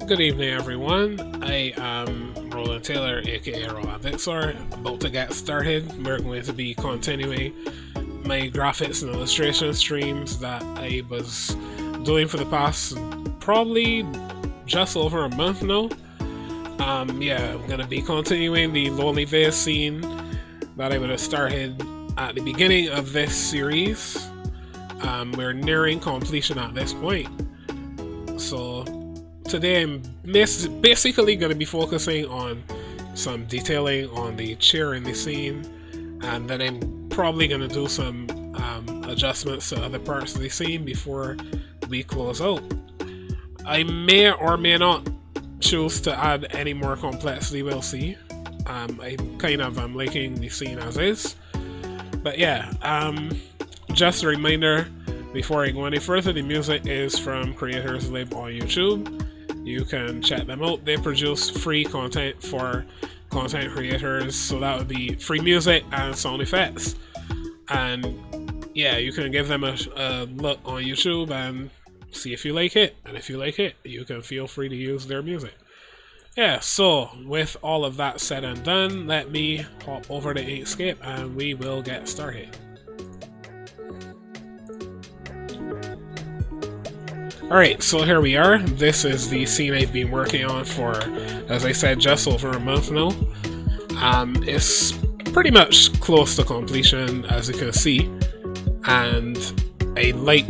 Good evening, everyone. I am Roland Taylor, aka Roland Vixor, about to get started. We're going to be continuing my graphics and illustration streams that I was doing for the past probably just over a month now. Yeah, I'm going to be continuing the Lonely Vale scene that I would have started at the beginning of this series. We're nearing completion at this point. So today I'm basically going to be focusing on some detailing on the chair in the scene, and then I'm probably going to do some adjustments to other parts of the scene before we close out. I may or may not choose to add any more complexity, we'll see. I kind of am liking the scene as is. But yeah, just a reminder before I go any further, the music is from Creators Live on YouTube. You can check them out. They produce free content for content creators, so that would be free music and sound effects. And yeah, you can give them a look on YouTube and see if you like it. And if you like it, you can feel free to use their music. Yeah, so with all of that said and done, let me hop over to Inkscape and we will get started. Alright, so here we are. This is the scene I've been working on for, as I said, just over a month now. It's pretty much close to completion, as you can see, and I like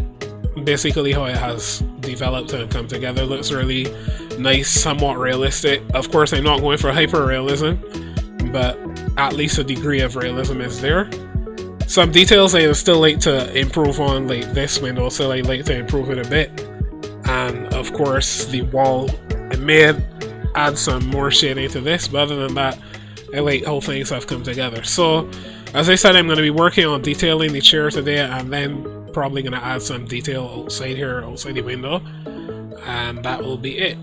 basically how it has developed and come together. Looks really nice, somewhat realistic. Of course, I'm not going for hyper realism, but at least a degree of realism is there. Some details I would still like to improve on, like this window, so I like to improve it a bit. And of course the wall, I may add some more shading to this, but other than that, I like how things have come together. So as I said, I'm going to be working on detailing the chair today, and then probably going to add some detail outside here, outside the window, and that will be it.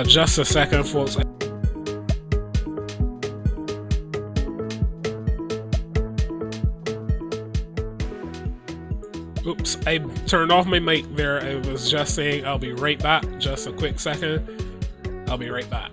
Just a second, folks. Oops, I turned off my mic there. I was just saying I'll be right back. Just a quick second. I'll be right back.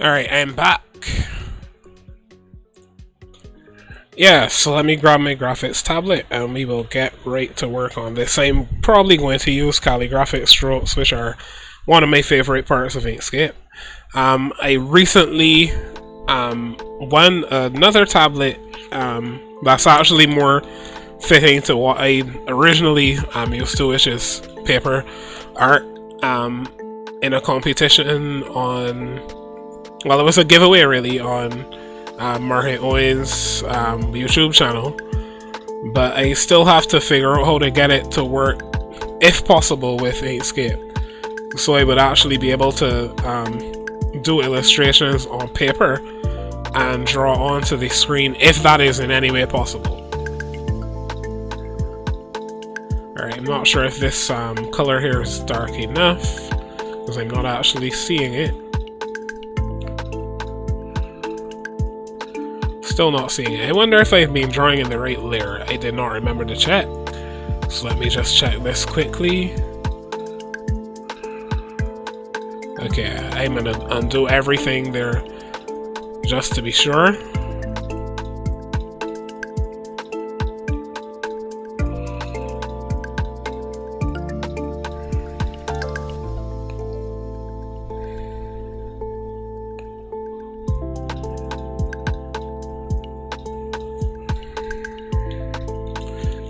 Alright, I'm back. Yeah, so let me grab my graphics tablet and we will get right to work on this. I'm probably going to use calligraphic strokes, which are one of my favorite parts of Inkscape. I recently won another tablet that's actually more fitting to what I originally used to, which is paper art, in a competition on... Well, it was a giveaway really on Margaret Owen's YouTube channel, but I still have to figure out how to get it to work, if possible, with Inkscape. So I would actually be able to do illustrations on paper and draw onto the screen, if that is in any way possible. Alright, I'm not sure if this color here is dark enough, because I'm not actually seeing it. Still not seeing it. I wonder if I've been drawing in the right layer. I did not remember to check. So let me just check this quickly. Okay, I'm gonna undo everything there just to be sure.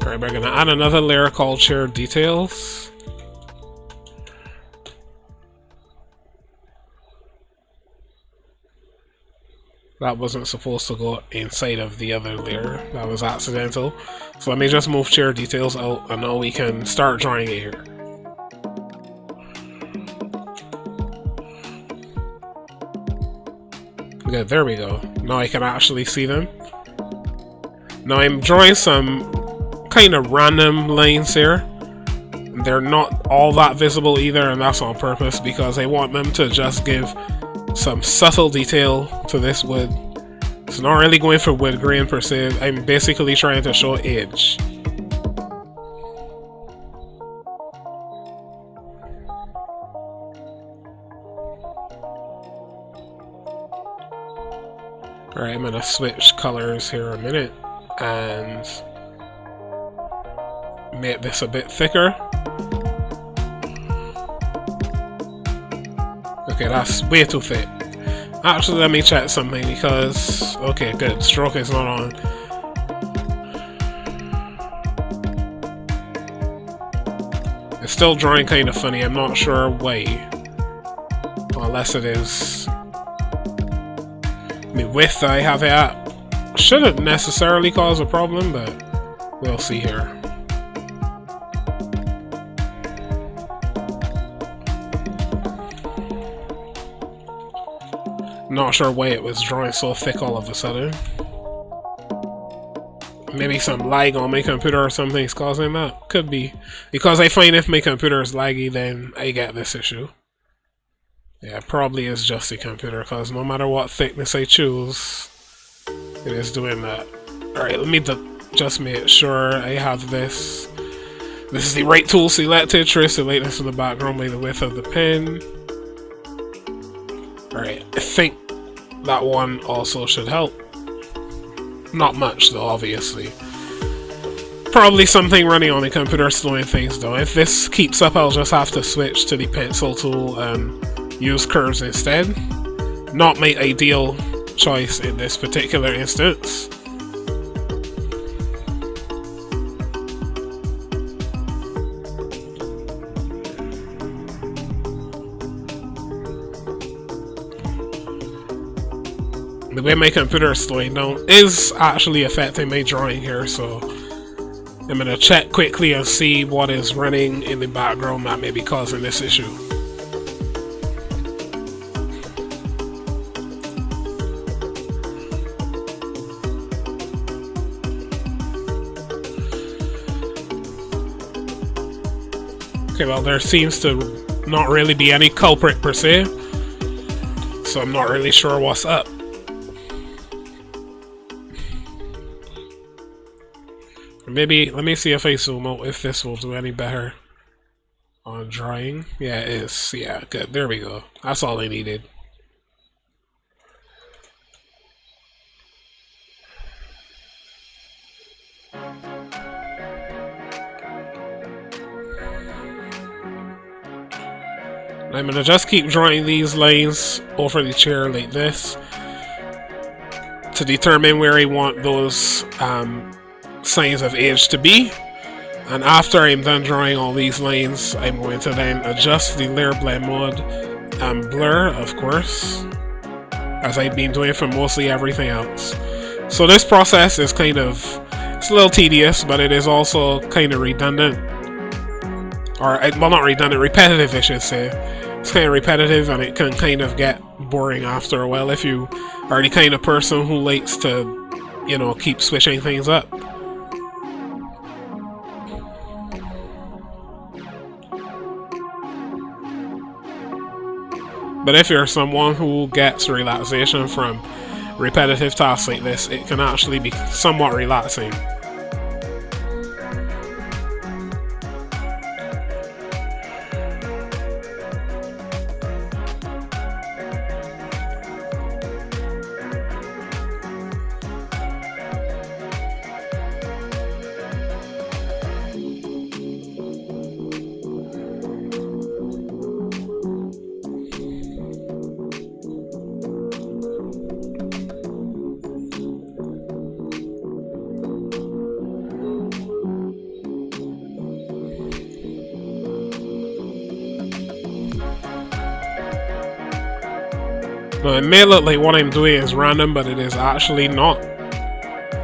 Alright, we're gonna add another layer called chair details. That wasn't supposed to go inside of the other layer. That was accidental. So let me just move chair details out and now we can start drawing it here. Good, there we go. Now I can actually see them. Now I'm drawing some kind of random lines here. They're not all that visible either, and that's on purpose because I want them to just give some subtle detail to this wood. It's not really going for wood grain per se. I'm basically trying to show age. Alright, I'm gonna switch colors here a minute and make this a bit thicker. Okay, that's way too thick. Actually, let me check something because... okay, good. Stroke is not on. It's still drawing kind of funny. I'm not sure why. Unless it is... the width I have it at shouldn't necessarily cause a problem, but we'll see here. Not sure why it was drawing so thick all of a sudden. Maybe some lag on my computer or something is causing that. Could be. Because I find if my computer is laggy, then I get this issue. Yeah, probably is just the computer, because no matter what thickness I choose, it is doing that. Alright, let me just make sure I have this. This is the right tool selected. Trace the lightness of the background by the width of the pen. Alright, I think that one also should help. Not much though, obviously. Probably something running on the computer slowing things down. If this keeps up, I'll just have to switch to the pencil tool and use curves instead. Not my ideal choice in this particular instance. The way my computer is slowing down is actually affecting my drawing here, so I'm gonna check quickly and see what is running in the background that may be causing this issue. Okay, well, there seems to not really be any culprit per se, so I'm not really sure what's up. Maybe, let me see if I zoom out, if this will do any better on drawing. Yeah, it is. Yeah, good. There we go. That's all I needed. I'm gonna just keep drawing these lines over the chair like this to determine where I want those signs of age to be, and after I'm done drawing all these lines, I'm going to then adjust the layer blend mode and blur, of course, as I've been doing for mostly everything else. So this process is kind of, it's a little tedious, but it is also kind of redundant, or well, not redundant, repetitive I should say. It's kind of repetitive and it can kind of get boring after a while if you are the kind of person who likes to, you know, keep switching things up. But if you're someone who gets relaxation from repetitive tasks like this, it can actually be somewhat relaxing. Now, it may look like what I'm doing is random, but it is actually not.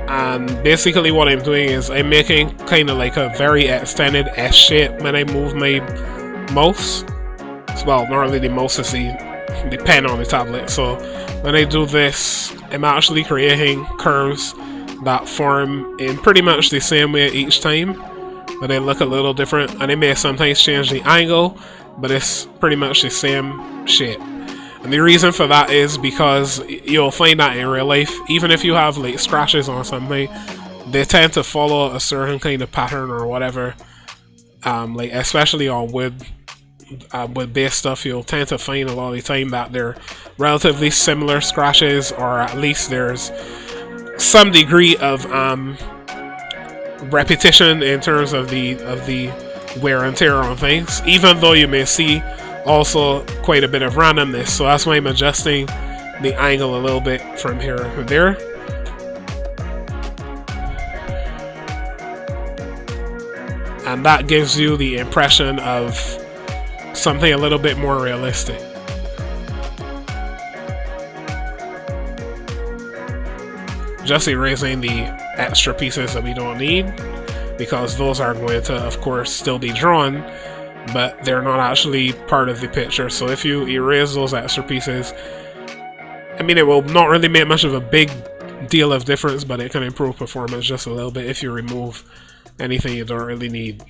And basically what I'm doing is I'm making kind of like a very extended S shape when I move my mouse. Well, not really the mouse, is the the pen on the tablet. So when I do this, I'm actually creating curves that form in pretty much the same way each time, but they look a little different, and they may sometimes change the angle, but it's pretty much the same shape. And the reason for that is because you'll find that in real life, even if you have like scratches on something, they tend to follow a certain kind of pattern or whatever. Like especially on wood based stuff, you'll tend to find a lot of the time that they're relatively similar scratches, or at least there's some degree of repetition in terms of the wear and tear on things, even though you may see also quite a bit of randomness. So that's why I'm adjusting the angle a little bit from here to there. And that gives you the impression of something a little bit more realistic. Just erasing the extra pieces that we don't need, because those are going to, of course, still be drawn, but they're not actually part of the picture. So if you erase those extra pieces, I mean, it will not really make much of a big deal of difference, but it can improve performance just a little bit if you remove anything you don't really need.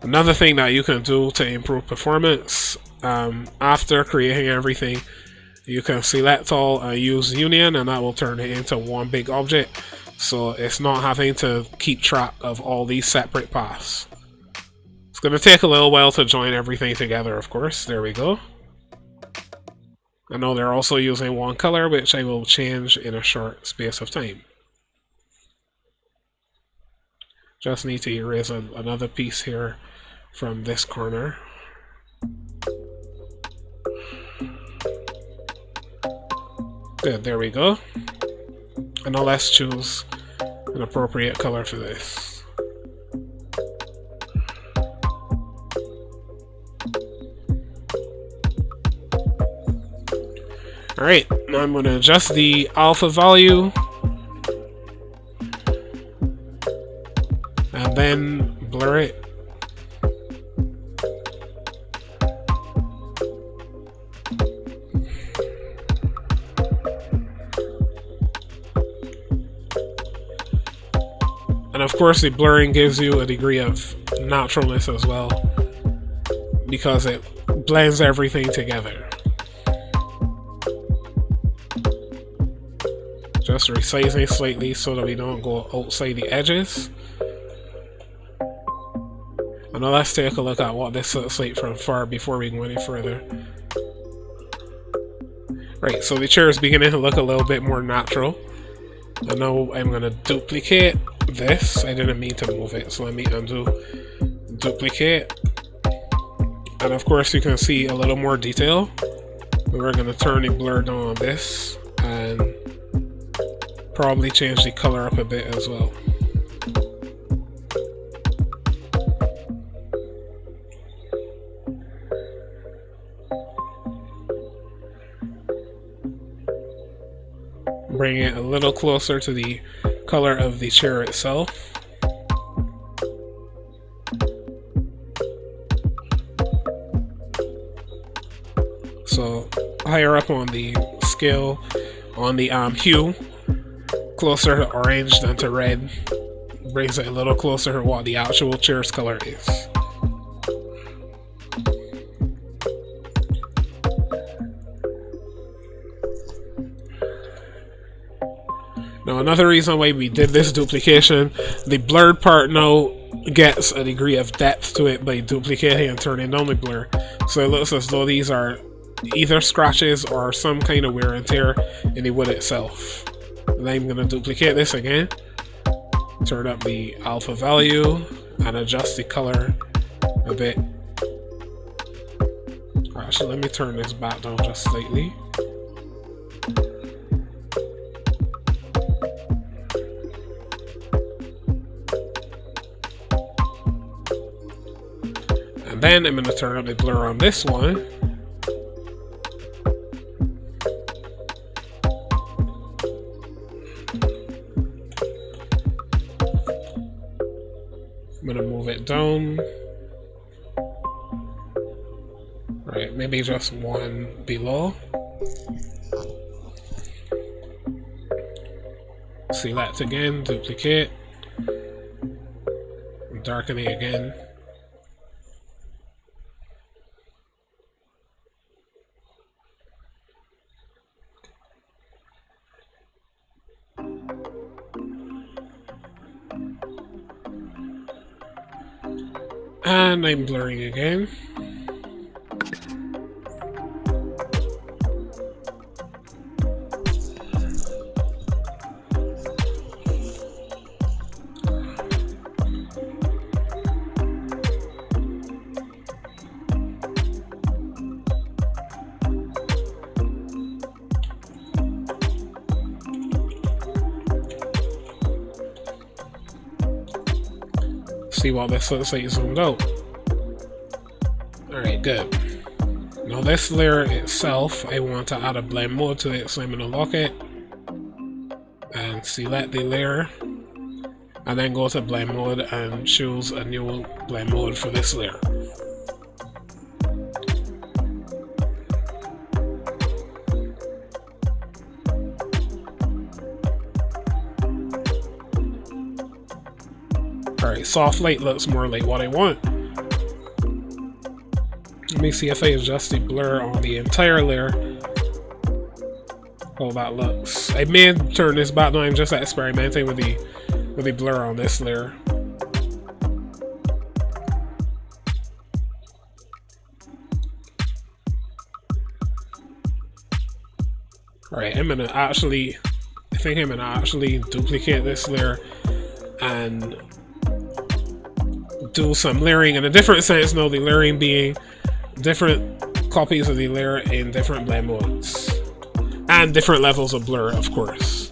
Another thing that you can do to improve performance, after creating everything, you can select all and use union, and that will turn it into one big object, so it's not having to keep track of all these separate paths. It's going to take a little while to join everything together, of course. There we go. I know they're also using one color, which I will change in a short space of time. Just need to erase another piece here from this corner. Good, there we go. And now let's choose an appropriate color for this. Alright, now I'm going to adjust the alpha value. And then blur it. And of course the blurring gives you a degree of naturalness as well, because it blends everything together. Just resizing slightly so that we don't go outside the edges. And now let's take a look at what this looks like from far before we go any further. Right, so the chair is beginning to look a little bit more natural. And now I'm going to duplicate this. I didn't mean to move it, so let me undo, duplicate. And of course you can see a little more detail. We're going to turn the blur down on this and probably change the color up a bit as well. Bring it a little closer to the color of the chair itself. So higher up on the scale, on the hue, closer to orange than to red, brings it a little closer to what the actual chair's color is. Now another reason why we did this duplication, the blurred part now gets a degree of depth to it by duplicating and turning down the blur. So it looks as though these are either scratches or some kind of wear and tear in the wood itself. And I'm going to duplicate this again, turn up the alpha value and adjust the color a bit. Actually, let me turn this back down just slightly. And then I'm going to turn up the blur on this one. I'm going to move it down. Right, maybe just one below. Select again, duplicate, darken it again. And I'm blurring again. See what this looks like zoomed out. Alright, good. Now this layer itself, I want to add a blend mode to it, so I'm going to lock it and select the layer and then go to blend mode and choose a new blend mode for this layer. Alright, soft light looks more like what I want. Let me see if I adjust the blur on the entire layer. How that looks. I may turn this back now. I'm just experimenting with the blur on this layer. Alright, I think I'm gonna actually duplicate this layer and do some layering in a different sense now, the layering being different copies of the layer in different blend modes and different levels of blur, of course.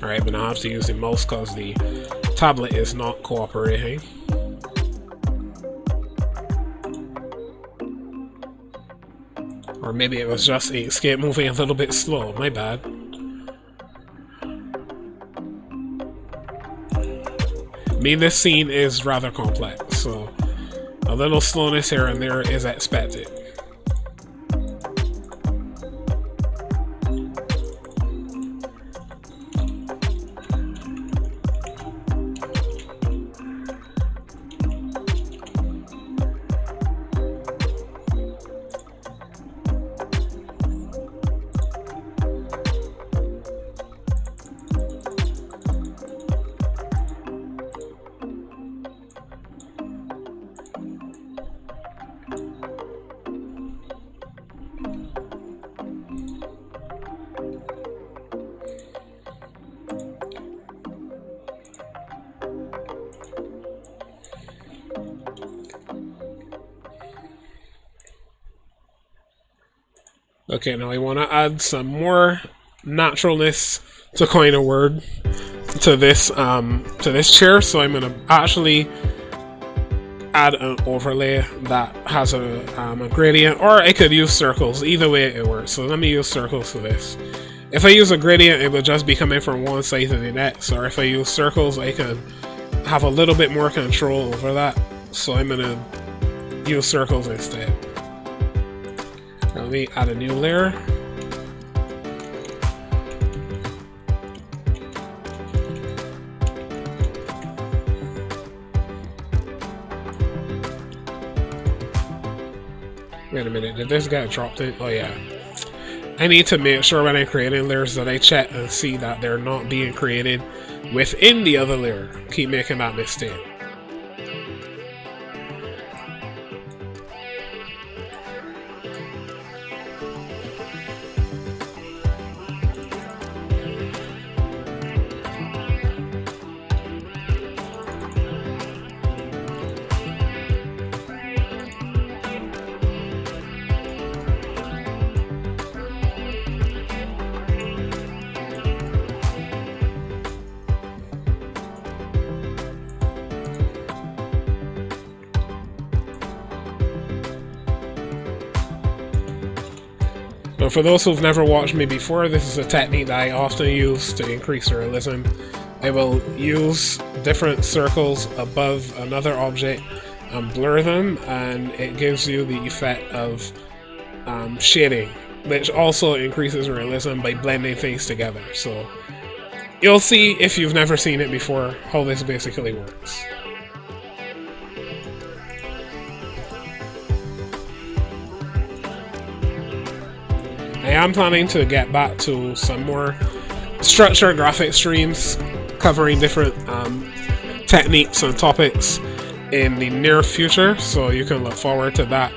Alright, but now I have to use the mouse because the tablet is not cooperating. Or maybe it was just Inkscape moving a little bit slow, my bad. I mean, this scene is rather complex, so a little slowness here and there is expected. Okay, now I want to add some more naturalness, to coin a word, to this chair. So I'm gonna actually add an overlay that has a gradient, or I could use circles. Either way it works. So let me use circles for this. If I use a gradient, it will just be coming from one side to the next. Or if I use circles, I can have a little bit more control over that. So I'm gonna use circles instead. Let me add a new layer. Wait a minute, did this get dropped in? Oh yeah. I need to make sure when I'm creating layers that I check and see that they're not being created within the other layer. Keep making that mistake. Now, for those who've never watched me before, this is a technique that I often use to increase realism. I will use different circles above another object and blur them, and it gives you the effect of shading, which also increases realism by blending things together. So you'll see, if you've never seen it before, how this basically works. I am planning to get back to some more structured graphic streams covering different techniques and topics in the near future, so you can look forward to that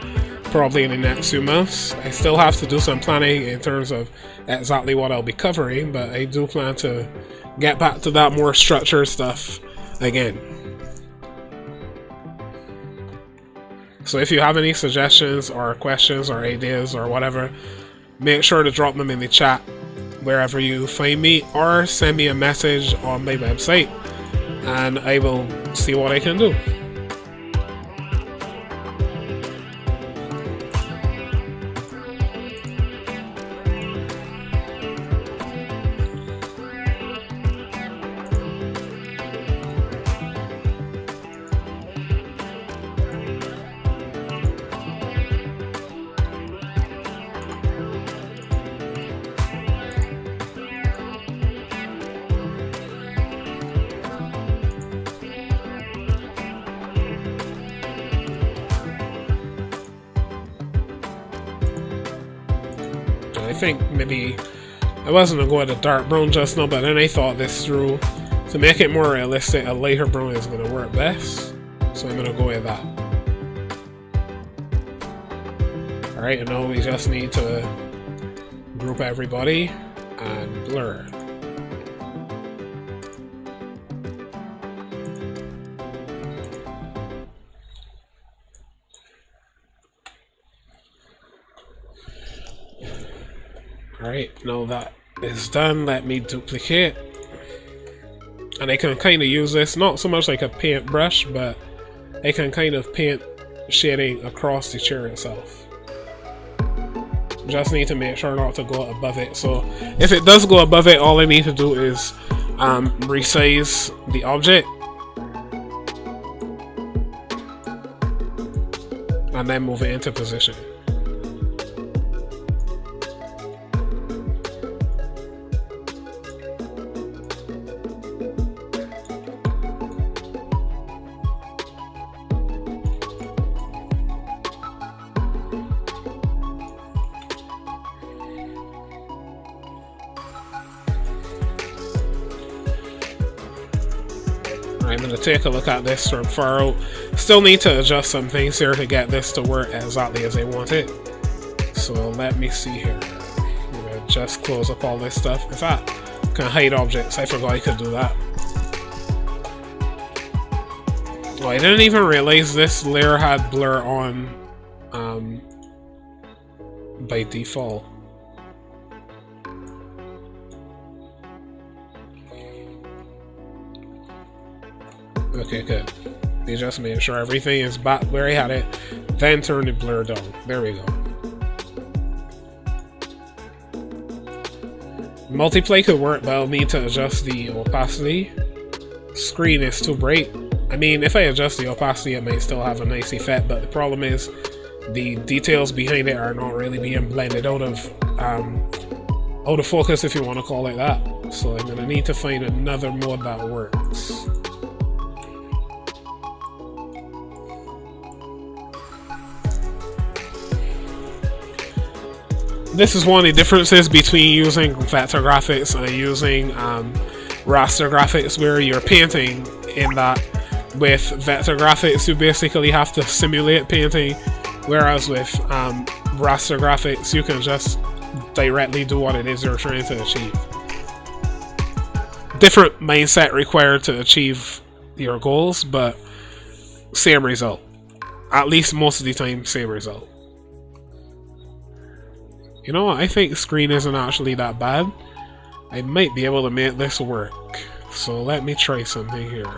probably in the next few months. I still have to do some planning in terms of exactly what I'll be covering, but I do plan to get back to that more structured stuff again. So if you have any suggestions or questions or ideas or whatever, make sure to drop them in the chat wherever you find me, or send me a message on my website and I will see what I can do. I think maybe I wasn't going to go with a dark brown just now, but then I thought this through. To make it more realistic, a lighter brown is going to work best, so I'm going to go with that. Alright, and now we just need to group everybody and blur. Alright, now that is done, let me duplicate. And I can kind of use this, not so much like a paint brush, but I can kind of paint shading across the chair itself. Just need to make sure not to go above it. So if it does go above it, all I need to do is resize the object and then move it into position. I'm going to take a look at this from far out. Still need to adjust some things here to get this to work exactly as I want it. So let me see here. I'm going to just close up all this stuff. In fact, I can hide objects. I forgot I could do that. Oh, I didn't even realize this layer had blur on by default. Okay, good. They just made sure everything is back where I had it, then turn the blur down. There we go. Multiply could work, but I'll need to adjust the opacity. Screen is too bright. I mean, if I adjust the opacity, it might still have a nice effect, but the problem is the details behind it are not really being blended out of focus, if you want to call it that. So I'm gonna need to find another mode that works. This is one of the differences between using vector graphics and using raster graphics, where you're painting, in that with vector graphics you basically have to simulate painting, whereas with raster graphics you can just directly do what it is you're trying to achieve. Different mindset required to achieve your goals, but same result. At least most of the time, same result. You know what, I think screen isn't actually that bad. I might be able to make this work. So let me try something here.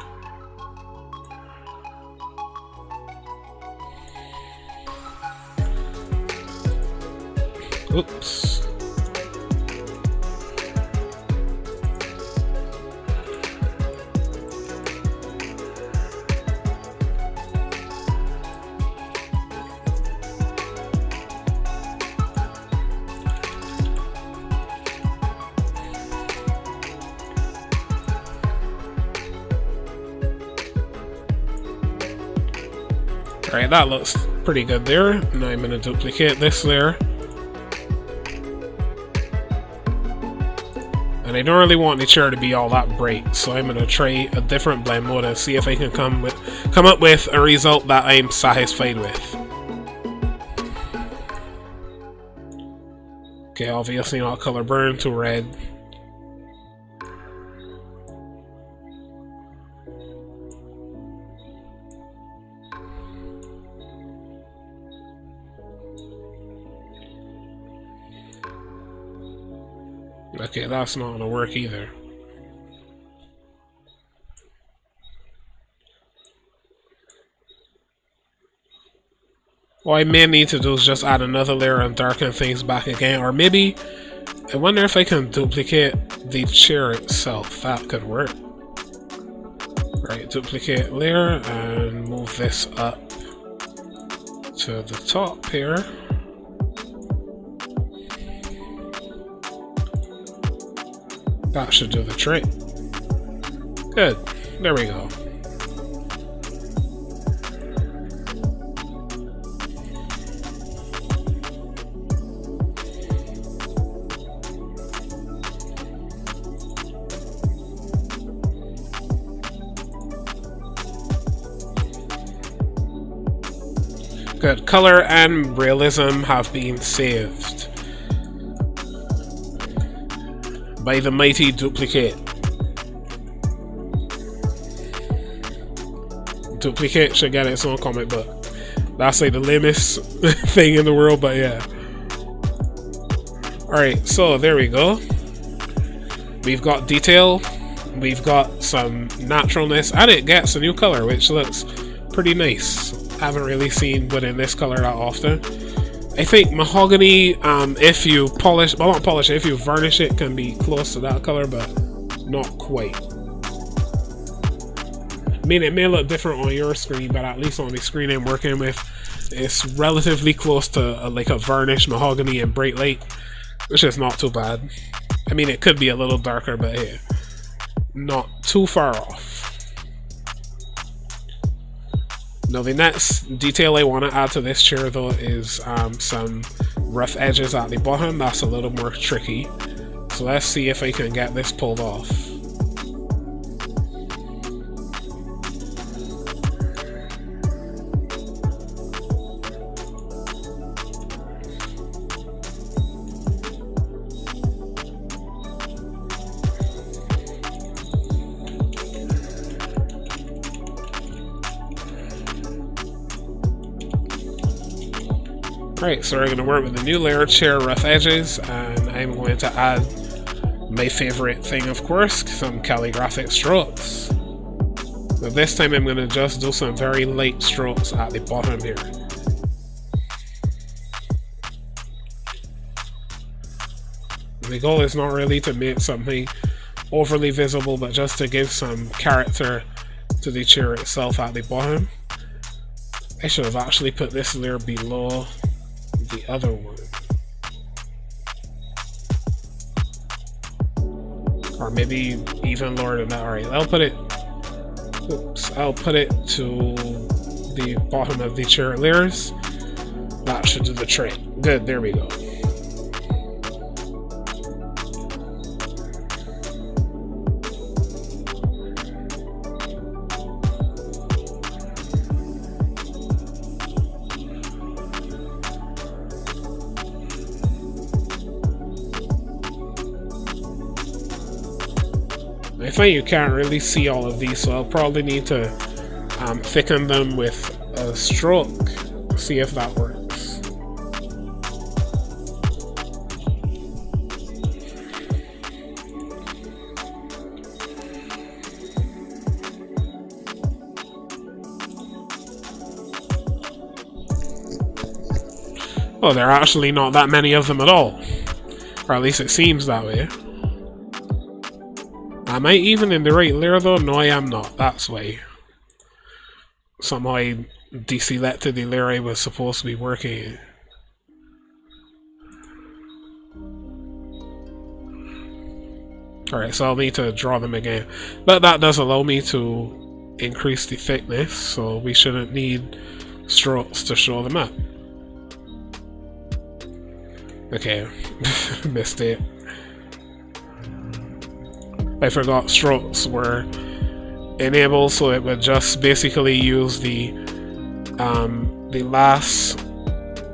Oops. Alright, that looks pretty good there. Now I'm going to duplicate this layer. And I don't really want the chair to be all that bright, so I'm going to try a different blend mode and see if I can come up with a result that I'm satisfied with. Okay, obviously not color burn to red. Okay, that's not gonna work either. What I may need to do is just add another layer and darken things back again, or maybe, I wonder if I can duplicate the chair itself. That could work. Right, duplicate layer and move this up to the top here. That should do the trick. Good. There we go. Good. Color and realism have been saved by the mighty duplicate. Duplicate should get its own comic book. That's like the lamest thing in the world, but yeah. Alright, so there we go. We've got detail, we've got some naturalness, and it gets a new color, which looks pretty nice. Haven't really seen wood in this color that often. I think mahogany, if you polish, well not polish it, if you varnish it, can be close to that color, but not quite. I mean, it may look different on your screen, but at least on the screen I'm working with, it's relatively close to like a varnish mahogany and bright light, which is not too bad. I mean, it could be a little darker, but hey, not too far off. Now the next detail I want to add to this chair though is some rough edges at the bottom. That's a little more tricky. So let's see if I can get this pulled off. Right, so we're going to work with the new layer, chair rough edges, and I'm going to add my favorite thing, of course, some calligraphic strokes. But this time I'm going to just do some very light strokes at the bottom here. The goal is not really to make something overly visible, but just to give some character to the chair itself at the bottom. I should have actually put this layer below the other one, or maybe even lower than that. Alright, I'll put it to the bottom of the chair layers. That should do the trick. Good, there we go. I find you can't really see all of these, so I'll probably need to thicken them with a stroke, see if that works. Oh, there are actually not that many of them at all. Or at least it seems that way. Am I even in the right layer though? No, I am not. That's why. Somehow I deselected the layer I was supposed to be working in. Alright, so I'll need to draw them again. But that does allow me to increase the thickness, so we shouldn't need strokes to show them up. Okay, missed it. I forgot strokes were enabled, so it would just basically use the last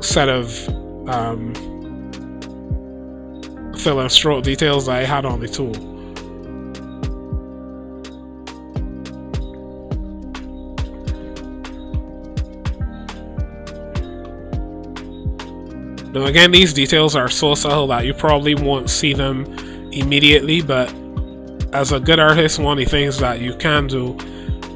set of fill and stroke details that I had on the tool. Now again, these details are so subtle that you probably won't see them immediately, but as a good artist, one of the things that you can do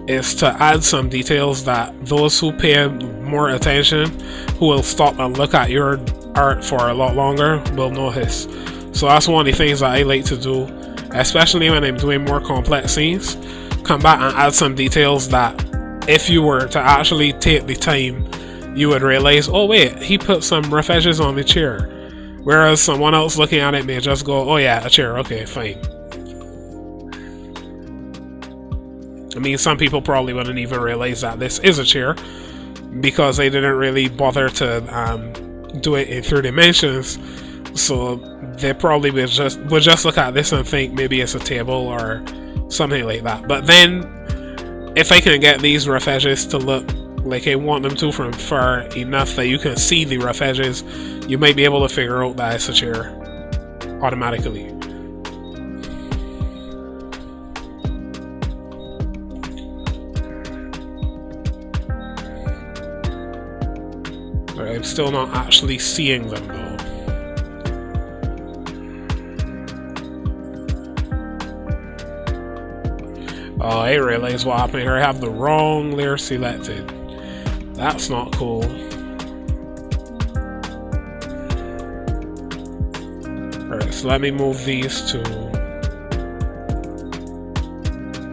is to add some details that those who pay more attention, who will stop and look at your art for a lot longer, will notice. So that's one of the things that I like to do, especially when I'm doing more complex scenes. Come back and add some details that if you were to actually take the time, you would realize, oh wait, he put some rough edges on the chair. Whereas someone else looking at it may just go, oh yeah, a chair, okay, fine. I mean, some people probably wouldn't even realize that this is a chair because they didn't really bother to do it in 3 dimensions. So they probably would just look at this and think maybe it's a table or something like that. But then, if I can get these rough edges to look like I want them to from far enough that you can see the rough edges, you might be able to figure out that it's a chair automatically. But I'm still not actually seeing them though. Oh, I realize what happened here. I have the wrong layer selected. That's not cool. Alright, so let me move these to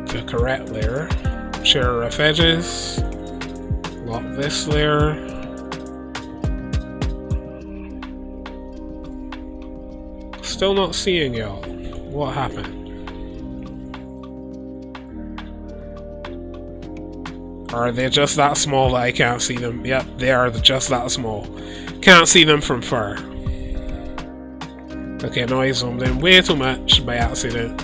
the correct layer. Share rough edges. Lock this layer. Still not seeing y'all. What happened? Are they just that small that I can't see them? Yep, they are just that small. Can't see them from far. Okay, now I zoomed in way too much by accident.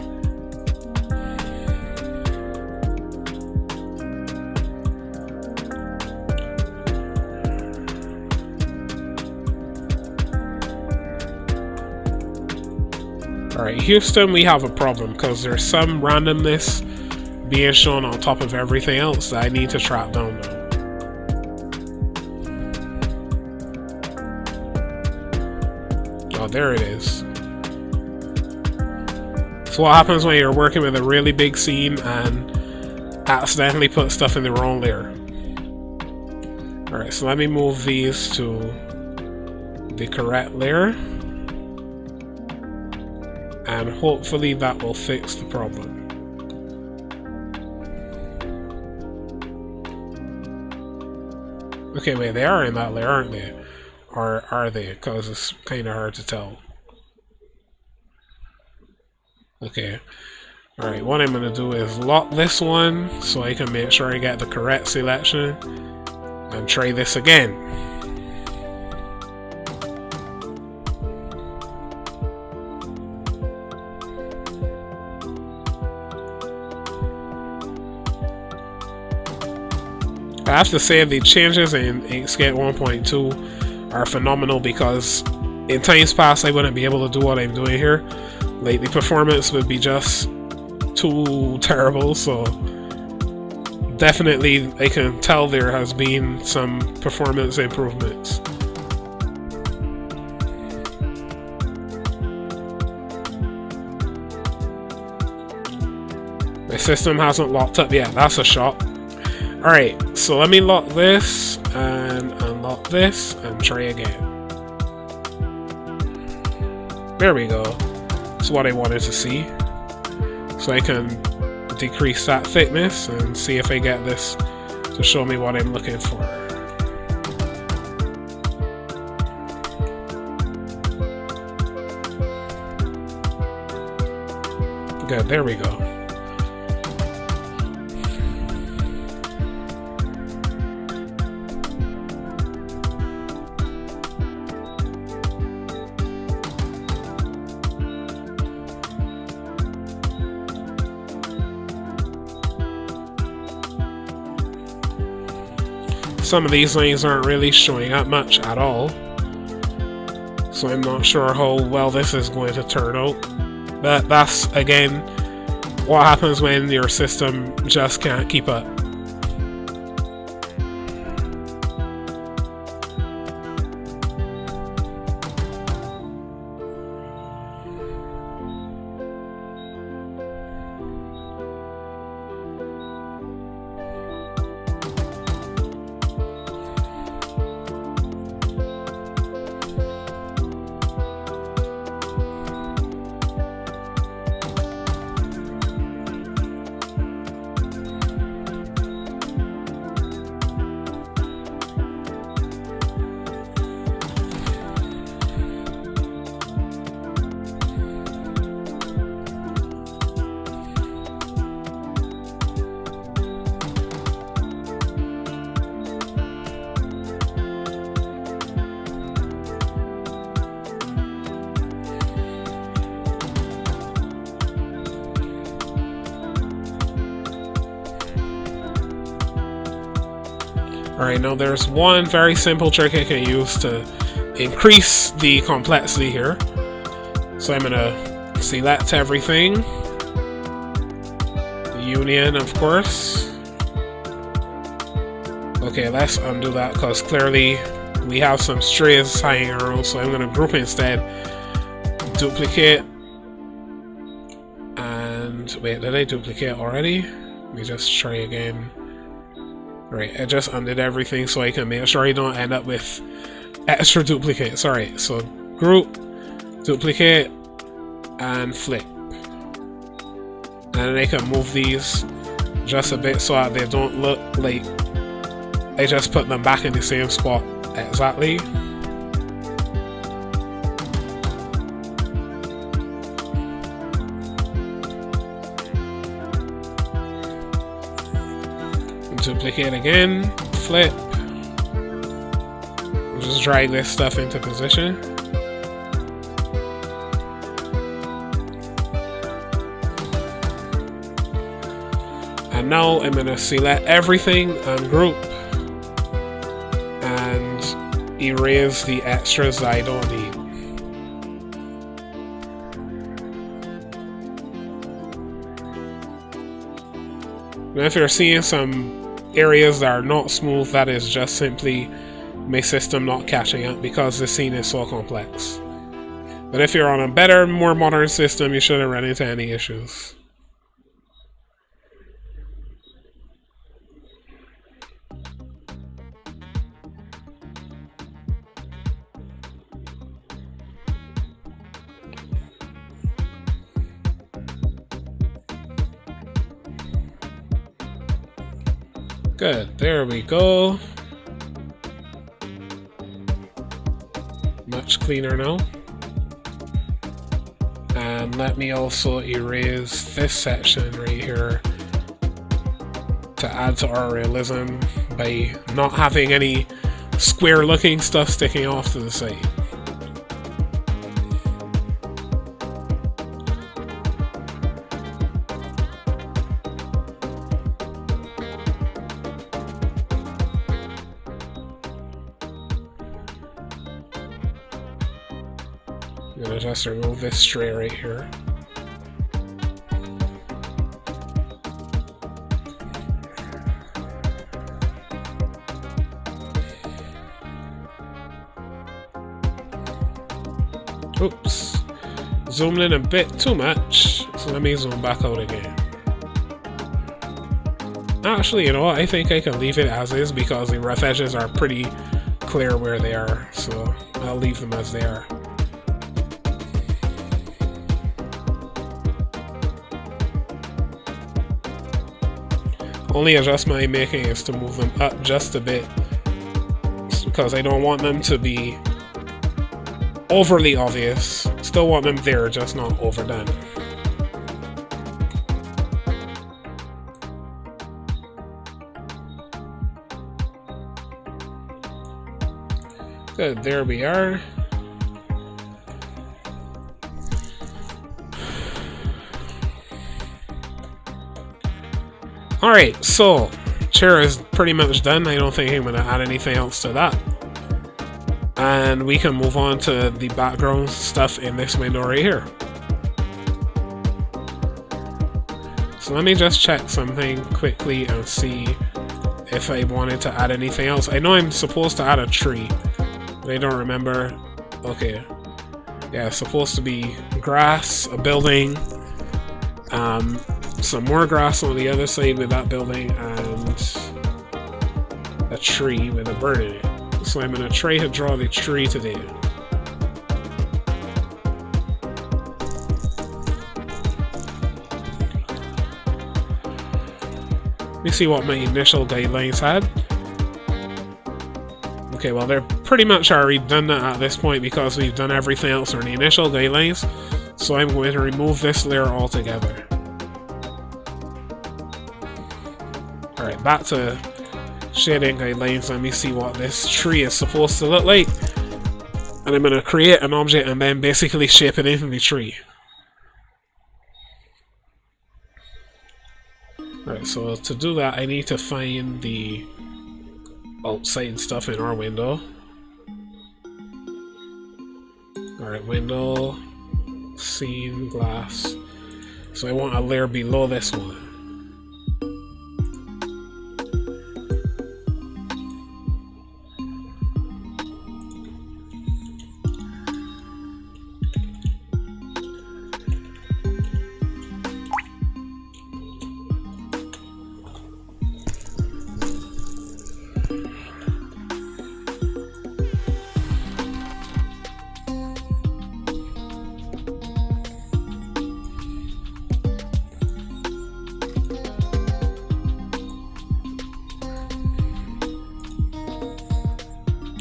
Alright, Houston, we have a problem because there's some randomness being shown on top of everything else that I need to track down now. Oh, there it is. So what happens when you're working with a really big scene and accidentally put stuff in the wrong layer? Alright, so let me move these to the correct layer. And hopefully that will fix the problem. Okay, wait, they are in that layer, aren't they? Or are they? Because it's kind of hard to tell. Okay. Alright, what I'm going to do is lock this one so I can make sure I get the correct selection. And try this again. I have to say the changes in Inkscape 1.2 are phenomenal because in times past I wouldn't be able to do what I'm doing here. Like, the performance would be just too terrible, so definitely I can tell there has been some performance improvements. My system hasn't locked up yet, that's a shot. Alright, so let me lock this and unlock this and try again. There we go. That's what I wanted to see. So I can decrease that thickness and see if I get this to show me what I'm looking for. Good, there we go. Some of these lines aren't really showing up much at all, so I'm not sure how well this is going to turn out. But that's, again, what happens when your system just can't keep up. Alright, now there's one very simple trick I can use to increase the complexity here. So I'm gonna select everything. Union, of course. Okay, let's undo that because clearly we have some strays hanging around, so I'm gonna group instead. Duplicate. And wait, did I duplicate already? Let me just try again. Right, I just undid everything so I can make sure I don't end up with extra duplicates. Alright, so group, duplicate, and flip. And then I can move these just a bit so that they don't look like I just put them back in the same spot exactly. Duplicate again, flip, just drag this stuff into position. And now I'm going to select everything, ungroup, and erase the extras that I don't need. Now if you're seeing some areas that are not smooth, that is just simply my system not catching up because the scene is so complex. But if you're on a better, more modern system, you shouldn't run into any issues. Good, there we go. Much cleaner now. And let me also erase this section right here to add to our realism by not having any square looking stuff sticking off to the side. I'm gonna just remove this stray right here. Oops. Zoomed in a bit too much, so let me zoom back out again. Actually, you know what? I think I can leave it as is because the rough edges are pretty clear where they are, so I'll leave them as they are. Only adjustment I'm making is to move them up just a bit, because I don't want them to be overly obvious. Still want them there, just not overdone. Good, there we are. Alright, so chair is pretty much done. I don't think I'm going to add anything else to that. And we can move on to the background stuff in this window right here. So let me just check something quickly and see if I wanted to add anything else. I know I'm supposed to add a tree, but I don't remember. Okay. Yeah, it's supposed to be grass, a building, some more grass on the other side with that building, and a tree with a bird in it. So I'm going to try to draw the tree today. Let me see what my initial guidelines had. Okay, well they're pretty much redundant at this point because we've done everything else on the initial guidelines. So I'm going to remove this layer altogether. Alright, back to shading guidelines. Let me see what this tree is supposed to look like. And I'm going to create an object and then basically shape it into the tree. Alright, so to do that I need to find the outside stuff in our window. Alright, window, scene, glass. So I want a layer below this one.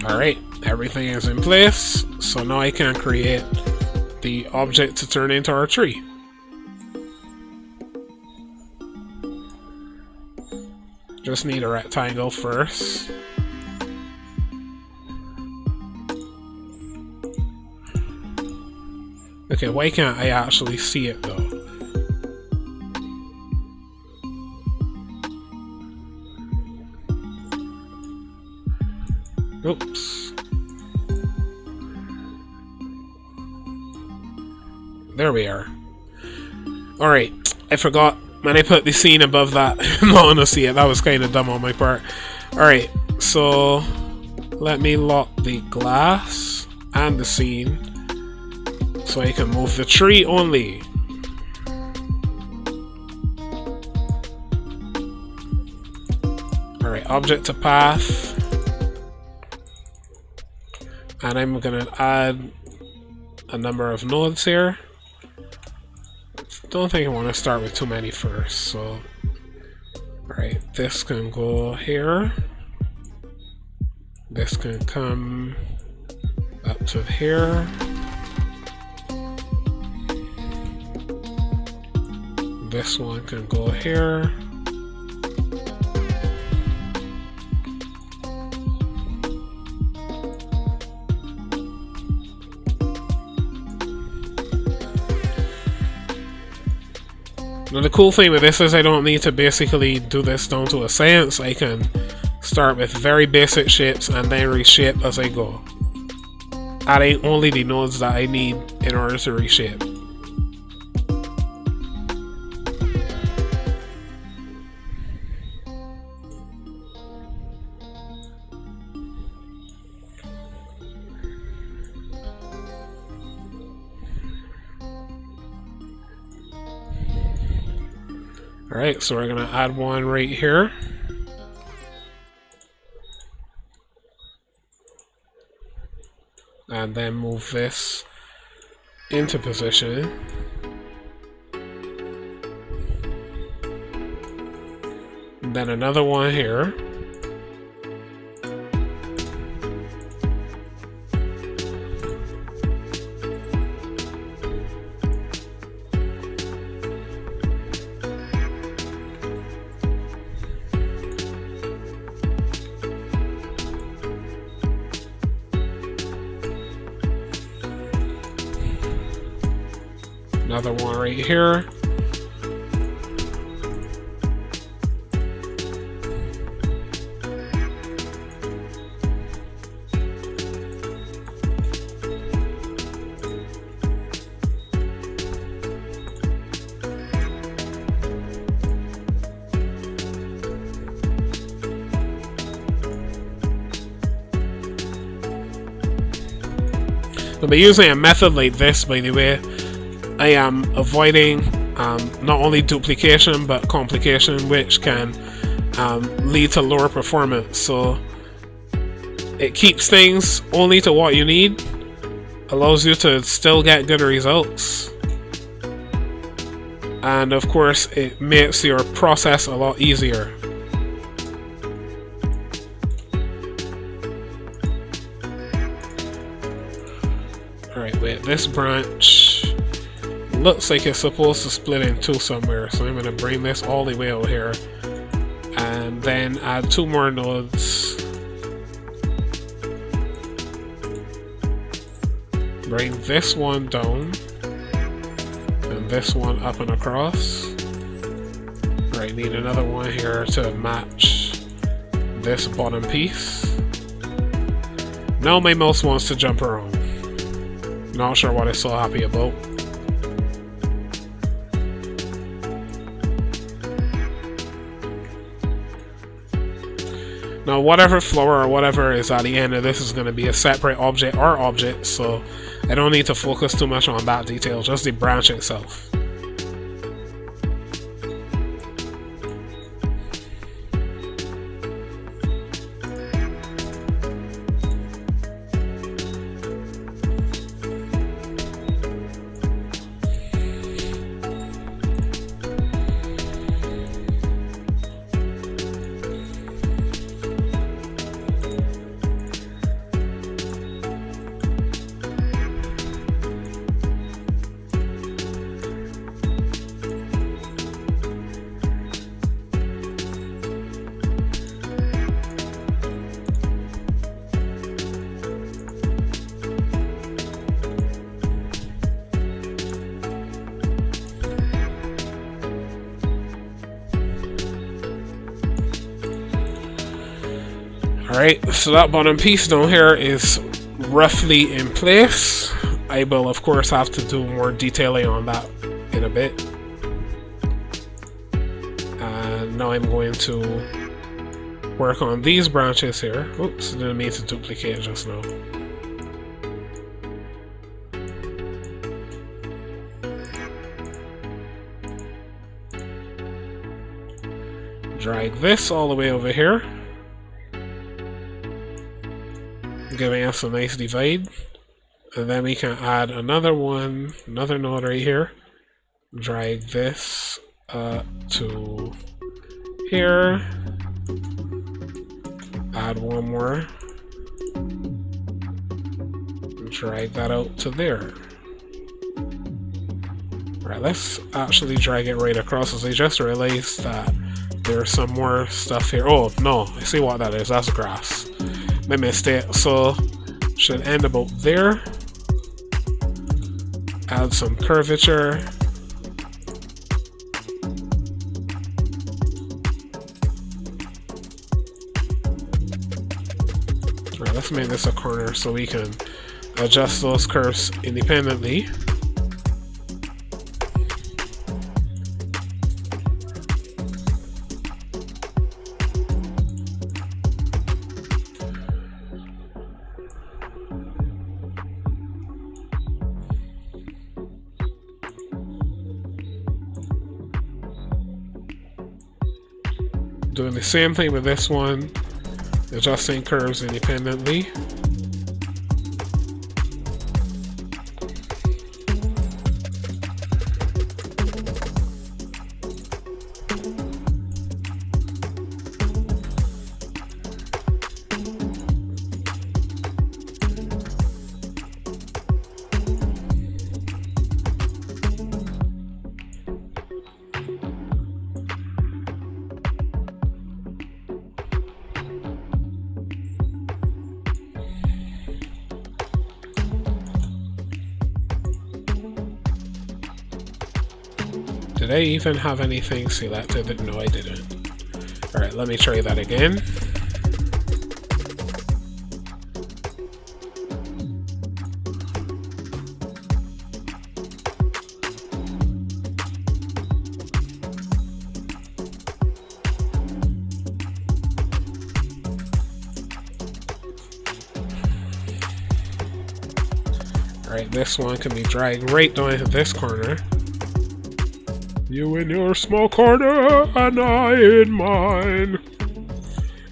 Alright, everything is in place, so now I can create the object to turn into our tree. Just need a rectangle first. Okay, why can't I actually see it though? Oops. There we are. Alright, I forgot. When I put the scene above that, I'm not gonna see it. That was kind of dumb on my part. Alright, so let me lock the glass and the scene so I can move the tree only. Alright, object to path. And I'm gonna add a number of nodes here. Don't think I want to start with too many first, so alright, this can go here. This can come up to here. This one can go here. Now the cool thing with this is I don't need to basically do this down to a science. I can start with very basic shapes and then reshape as I go, adding only the nodes that I need in order to reshape. Alright, so we're going to add one right here. And then move this into position. And then another one here. Another one right here. So by using a method like this, by the way, I am avoiding not only duplication but complication, which can lead to lower performance. So it keeps things only to what you need, allows you to still get good results, and of course it makes your process a lot easier. Alright, wait, this branch looks like it's supposed to split in two somewhere, so I'm going to bring this all the way out here and then add two more nodes. Bring this one down and this one up and across. Right, need another one here to match this bottom piece. Now my mouse wants to jump around. Not sure what it's so happy about. Now whatever flower or whatever is at the end of this is going to be a separate object or objects, so I don't need to focus too much on that detail, just the branch itself. Alright, so that bottom piece down here is roughly in place. I will of course have to do more detailing on that in a bit. And now I'm going to work on these branches here. Oops, didn't mean to duplicate just now. Drag this all the way over here, giving us a nice divide. And then we can add another one, another node right here. Drag this to here. Add one more. Drag that out to there. Right, let's actually drag it right across, as I just realized that there's some more stuff here. Oh no, I see what that is. That's grass. My mistake. So should end about there. Add some curvature. Right, let's make this a corner so we can adjust those curves independently. Doing the same thing with this one, adjusting curves independently. Did I even have anything selected? No, I didn't. Alright, let me try that again. Alright, this one can be dragged right down to this corner. You in your small corner, and I in mine.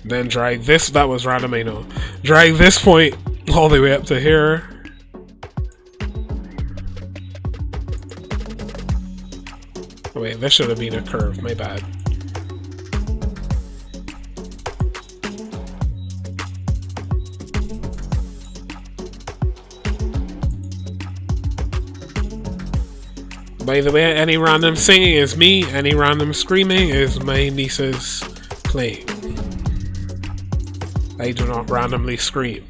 Then drag this, that was random, I know. Drag this point all the way up to here. Oh wait, this should have been a curve, my bad. By the way, any random singing is me, any random screaming is my nieces playing. I do not randomly scream.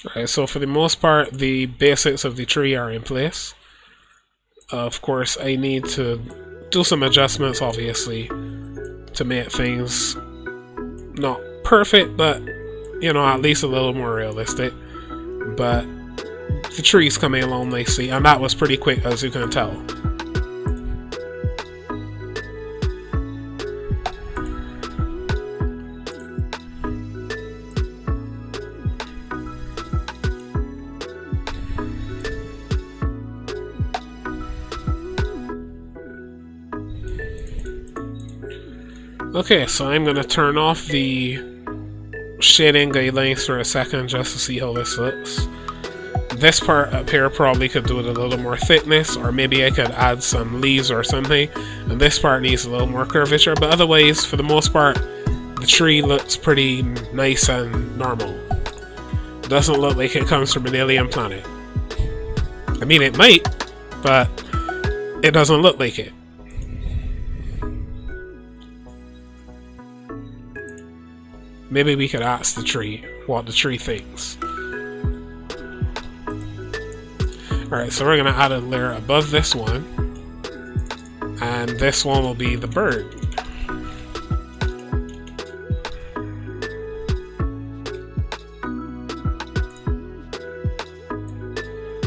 Alright, so for the most part, the basics of the tree are in place. Of course, I need to do some adjustments, obviously, to make things not perfect, but, you know, at least a little more realistic. But the tree's coming along nicely, and that was pretty quick, as you can tell. Okay, so I'm going to turn off the shading guidelines for a second just to see how this looks. This part up here probably could do with a little more thickness, or maybe I could add some leaves or something, and this part needs a little more curvature, but otherwise, for the most part, the tree looks pretty nice and normal. It doesn't look like it comes from an alien planet. I mean, it might, but it doesn't look like it. Maybe we could ask the tree what the tree thinks. Alright, so we're going to add a layer above this one. And this one will be the bird.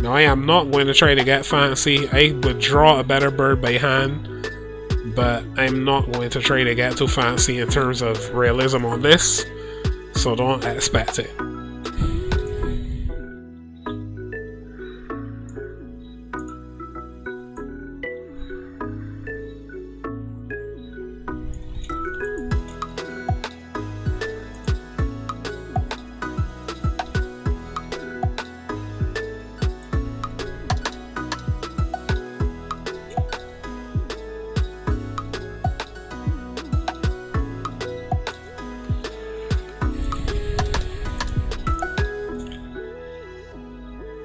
Now I am not going to try to get fancy. I would draw a better bird by hand, but I'm not going to try to get too fancy in terms of realism on this. So don't expect it.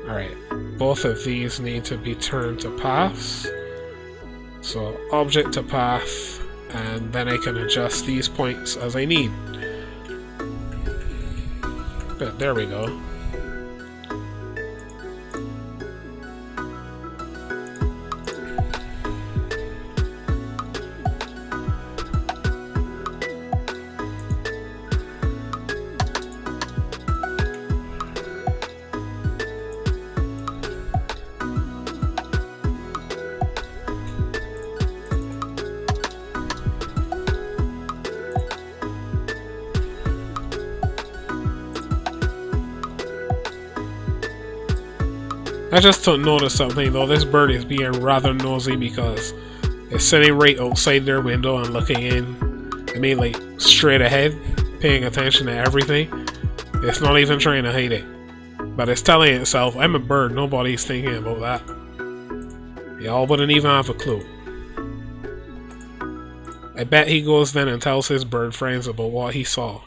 Alright, both of these need to be turned to paths. So object to path, and then I can adjust these points as I need. But there we go. I just noticed something though. This bird is being rather nosy because it's sitting right outside their window and looking in. I mean, like straight ahead, paying attention to everything. It's not even trying to hide it, but it's telling itself, "I'm a bird." Nobody's thinking about that. Y'all wouldn't even have a clue. I bet he goes then and tells his bird friends about what he saw.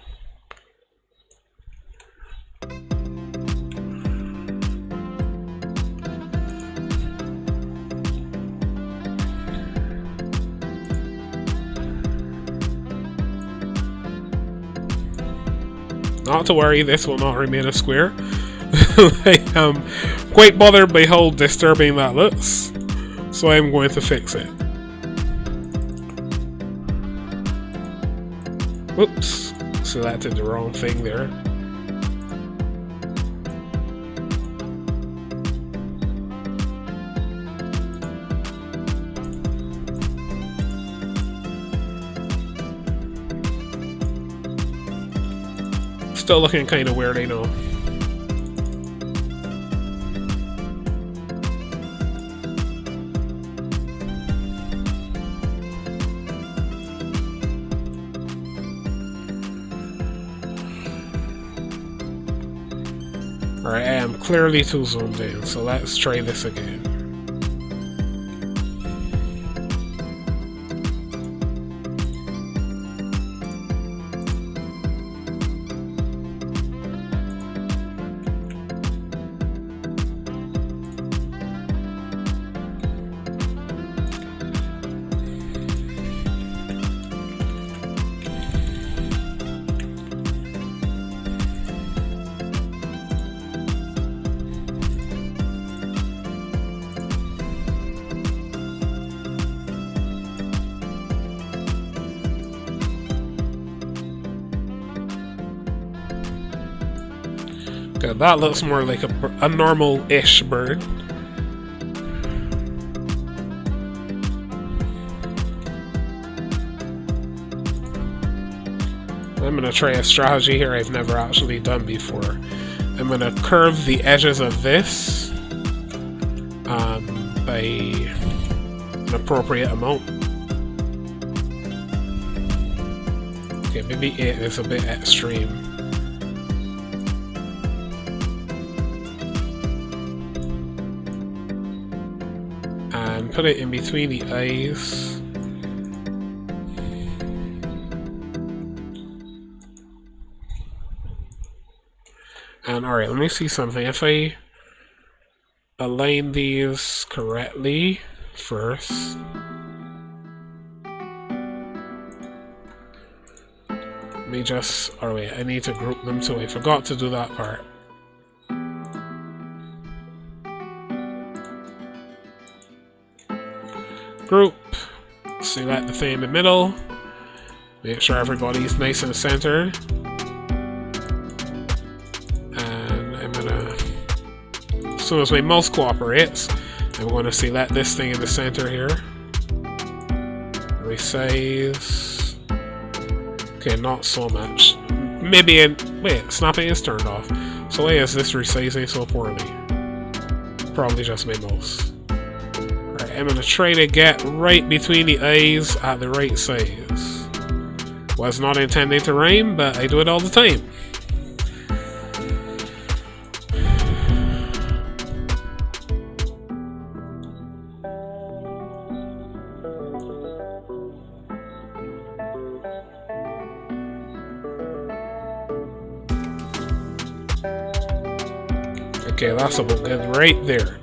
Not to worry, this will not remain a square. I am quite bothered by how disturbing that looks, so I'm going to fix it. Whoops, selected the wrong thing there. Still looking kind of weird, I know. Alright, I am clearly too zoomed in, so let's try this again. Okay, that looks more like a normal-ish bird. I'm gonna try a strategy here I've never actually done before. I'm gonna curve the edges of this by an appropriate amount. Okay, maybe 8 is a bit extreme. And put it in between the eyes. And alright, let me see something. If I align these correctly first. Let me just... oh wait, I need to group them too. I forgot to do that part. Group. Select the thing in the middle. Make sure everybody's nice and centered. And I'm gonna... as soon as my mouse cooperates, I'm going to select this thing in the center here. Resize. Okay, not so much. Maybe in... wait, snapping is turned off. So why is this resizing so poorly? Probably just my mouse. Alright, I'm going to try to get right between the eyes at the right size. Was not intending to rhyme, but I do it all the time. Okay, that's about good right there.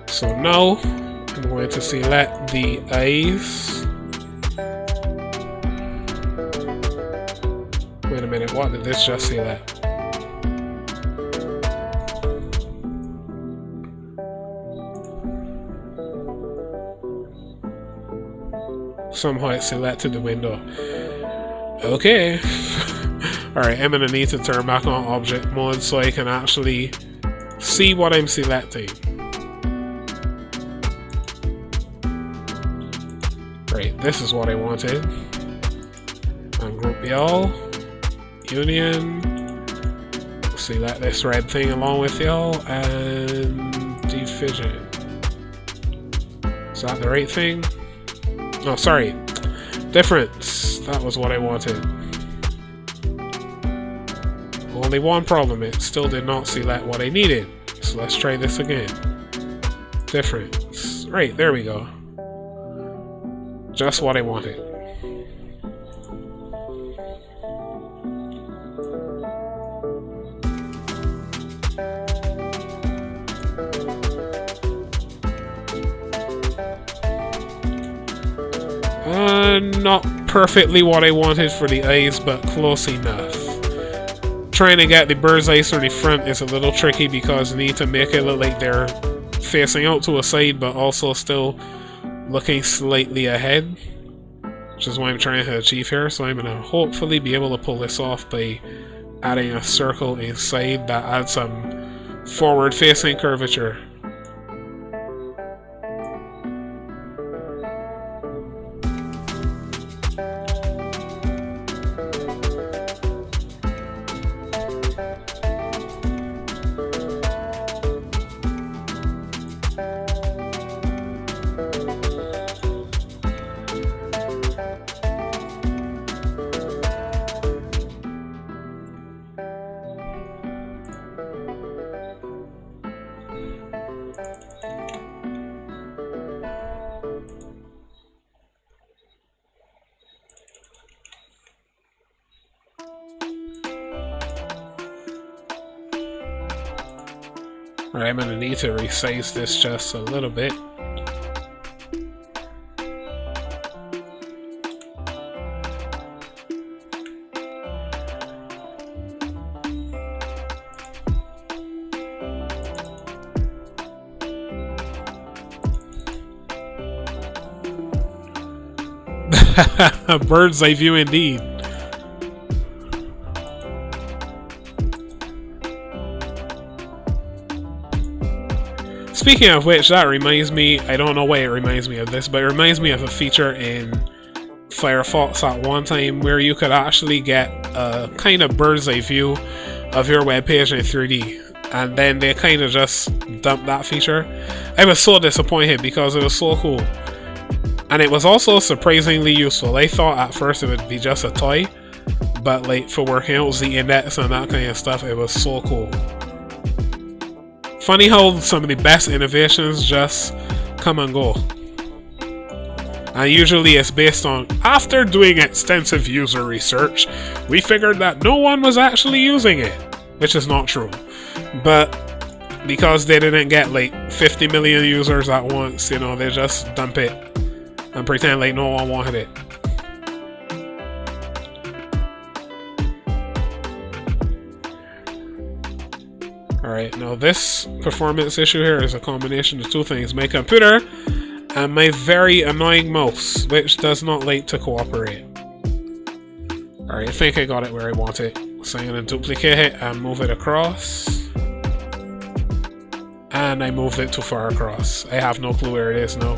So now, I'm going to select the eyes. Wait a minute, what did this just select? Somehow it selected the window. Okay. Alright, I'm going to need to turn back on object mode so I can actually see what I'm selecting. Right, this is what I wanted. Ungroup y'all. Union. select this red thing along with y'all and defidget. Is that the right thing? Oh, sorry. Difference. That was what I wanted. Only one problem, it still did not select what I needed. So let's try this again. Difference. Right, there we go. Just what I wanted. Not perfectly what I wanted for the eyes, but close enough. Trying to get the bird's eyes from the front is a little tricky because you need to make it look like they're facing out to a side, but also still looking slightly ahead, which is what I'm trying to achieve here. So I'm going to hopefully be able to pull this off by adding a circle inside that adds some forward-facing curvature. Alright, I'm going to need to resize this just a little bit. A bird's eye view indeed. Speaking of which, that reminds me, I don't know why it reminds me of this, but it reminds me of a feature in Firefox at one time where you could actually get a kind of bird's eye view of your webpage in 3D, and then they kind of just dumped that feature. I was so disappointed because it was so cool. And it was also surprisingly useful. I thought at first it would be just a toy, but like for working out the index and that kind of stuff, it was so cool. Funny how some of the best innovations just come and go. And usually it's based on, after doing extensive user research, we figured that no one was actually using it. Which is not true. But because they didn't get like 50 million users at once, you know, they just dump it and pretend like no one wanted it. Alright, now this performance issue here is a combination of two things. My computer and my very annoying mouse, which does not like to cooperate. Alright, I think I got it where I want it. So I'm going to duplicate it and move it across. And I moved it too far across. I have no clue where it is now.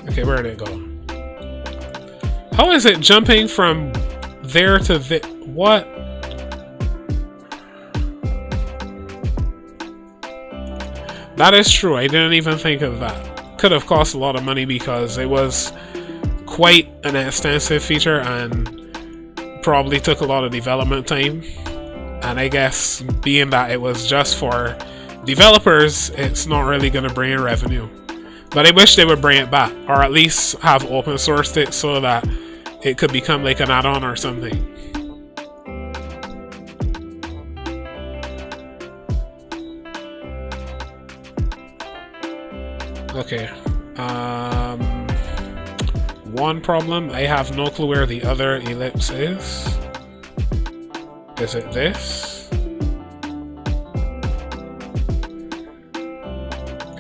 Okay, where did it go? How is it jumping from there to the... What? That is true, I didn't even think of that. Could have cost a lot of money because it was quite an extensive feature and probably took a lot of development time. And I guess being that it was just for developers, it's not really going to bring in revenue. But I wish they would bring it back, or at least have open sourced it so that it could become like an add-on or something. Okay. One problem, I have no clue where the other ellipse is. Is it this?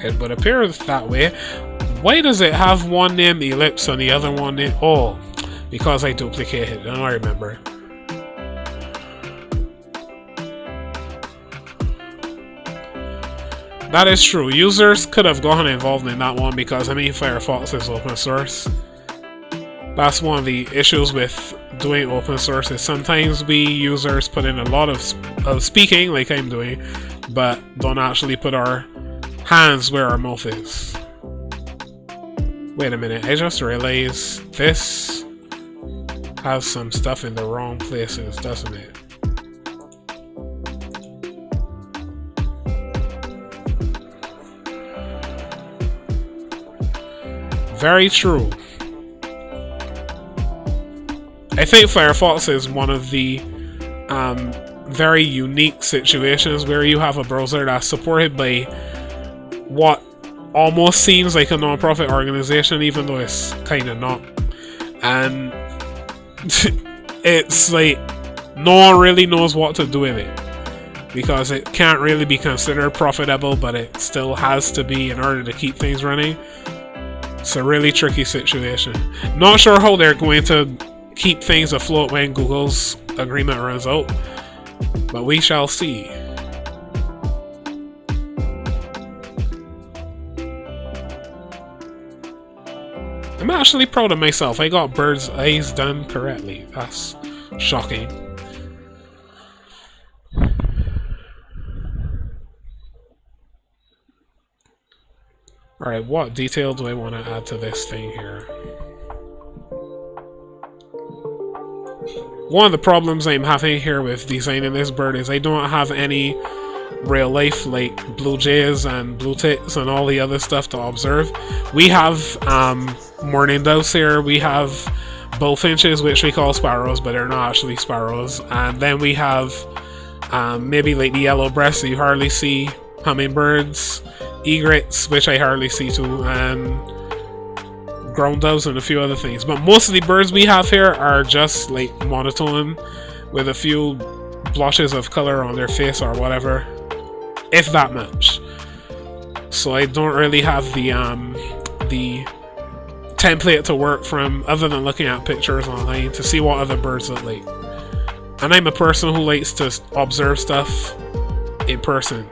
It would appear that way. Why does it have one named ellipse and the other one named... Oh, because I duplicated it, I remember. That is true. Users could have gotten involved in that one because, I mean, Firefox is open source. That's one of the issues with doing open source is sometimes we users put in a lot of speaking, like I'm doing, but don't actually put our hands where our mouth is. Wait a minute, I just realized this has some stuff in the wrong places, doesn't it? Very true. I think Firefox is one of the very unique situations where you have a browser that's supported by what almost seems like a non-profit organization, even though it's kind of not. And it's like no one really knows what to do with it, because it can't really be considered profitable, but it still has to be in order to keep things running. It's a really tricky situation. Not sure how they're going to keep things afloat when Google's agreement runs out, but we shall see. I'm actually proud of myself. I got bird's eyes done correctly. That's shocking. Alright, what detail do I want to add to this thing here? One of the problems I'm having here with designing this bird is I don't have any real life like blue jays and blue tits and all the other stuff to observe. We have mourning doves here, we have bullfinches, which we call sparrows, but they're not actually sparrows, and then we have maybe like the yellow breast that you hardly see, hummingbirds, egrets, which I hardly see too, and ground doves and a few other things. But most of the birds we have here are just like monotone with a few blotches of color on their face or whatever, if that much. So I don't really have the template to work from other than looking at pictures online to see what other birds look like. And I'm a person who likes to observe stuff in person.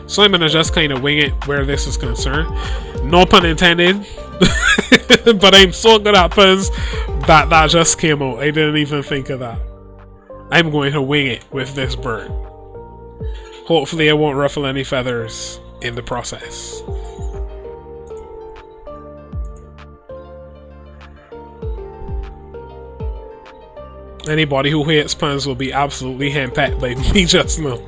So I'm gonna just kind of wing it where this is concerned. No pun intended. But I'm so good at puns that that just came out. I didn't even think of that. I'm going to wing it with this bird. Hopefully I won't ruffle any feathers in the process. Anybody who hates puns will be absolutely henpecked by me just now.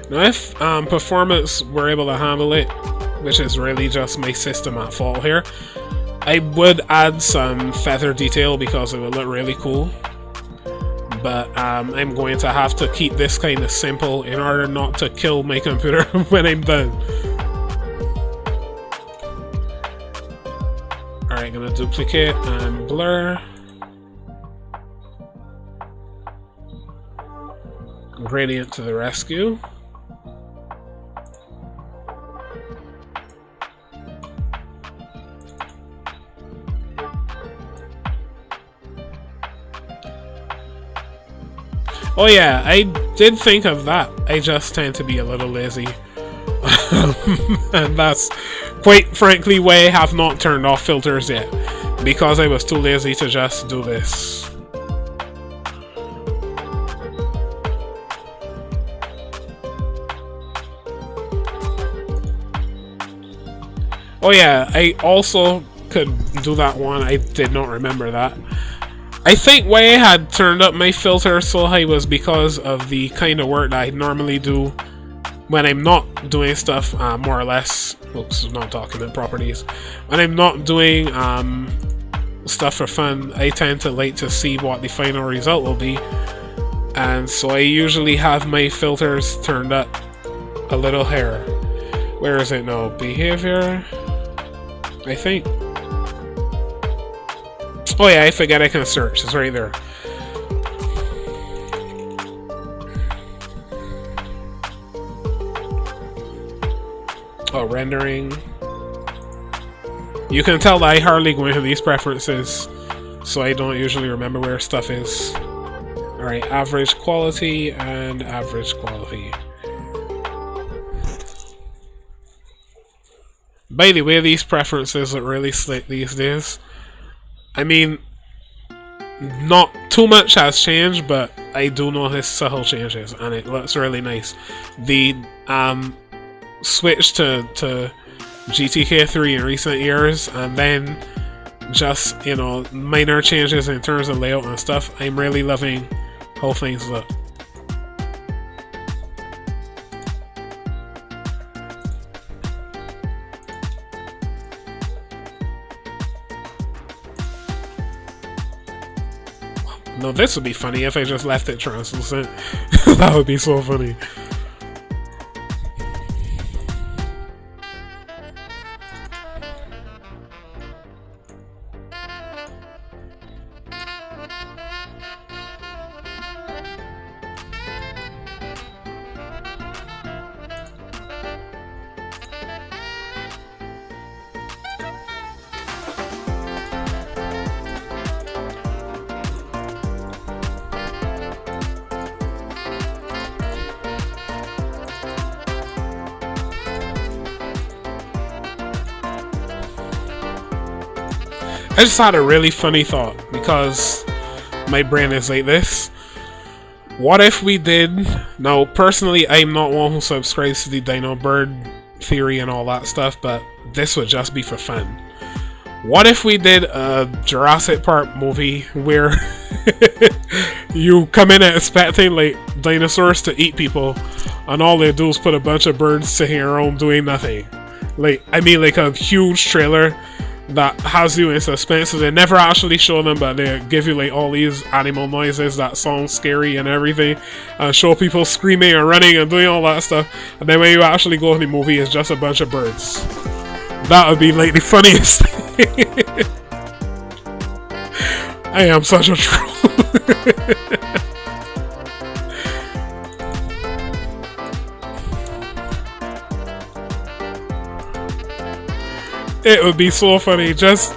Now if performance were able to handle it, which is really just my system at fault here, I would add some feather detail because it would look really cool. But I'm going to have to keep this kind of simple in order not to kill my computer when I'm done. Alright, gonna duplicate and blur. Gradient to the rescue. Oh yeah, I did think of that. I just tend to be a little lazy. And that's quite frankly why I have not turned off filters yet. Because I was too lazy to just do this. Oh yeah, I also could do that one. I did not remember that. I think why I had turned up my filter so high was because of the kind of work that I normally do when I'm not doing stuff more or less. Oops, not document properties. When I'm not doing stuff for fun, I tend to like to see what the final result will be. And so I usually have my filters turned up a little higher. Where is it now? Behavior, I think. Oh yeah, I forget I can search. It's right there. Oh, rendering. You can tell that I hardly go into these preferences, so I don't usually remember where stuff is. Alright, average quality and average quality. By the way, these preferences look really slick these days. I mean, not too much has changed, but I do notice subtle changes, and it looks really nice. The switch to GTK3 in recent years, and then just, you know, minor changes in terms of layout and stuff. I'm really loving how things look. No, this would be funny if I just left it translucent. That would be so funny. I just had a really funny thought, because my brain is like this. What if we did... Now, personally, I'm not one who subscribes to the Dino Bird theory and all that stuff, but this would just be for fun. What if we did a Jurassic Park movie where you come in expecting, like, dinosaurs to eat people, and all they do is put a bunch of birds sitting around doing nothing? Like, I mean, like a huge trailer that has you in suspense, so they never actually show them, but they give you like all these animal noises that sound scary and everything, and show people screaming and running and doing all that stuff, and then when you actually go to the movie, it's just a bunch of birds. That would be like the funniest thing. I am such a troll. It would be so funny, just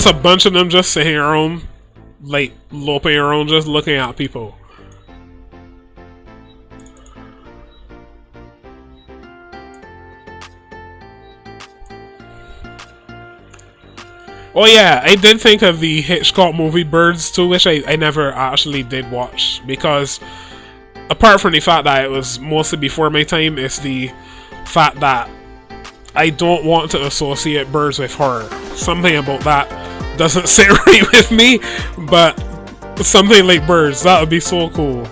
a bunch of them just sitting around, like, loping around, just looking at people. Oh yeah, I did think of the Hitchcock movie Birds too, which I never actually did watch, because apart from the fact that it was mostly before my time, it's the fact that I don't want to associate birds with horror. Something about that doesn't sit right with me, but something like birds, that would be so cool.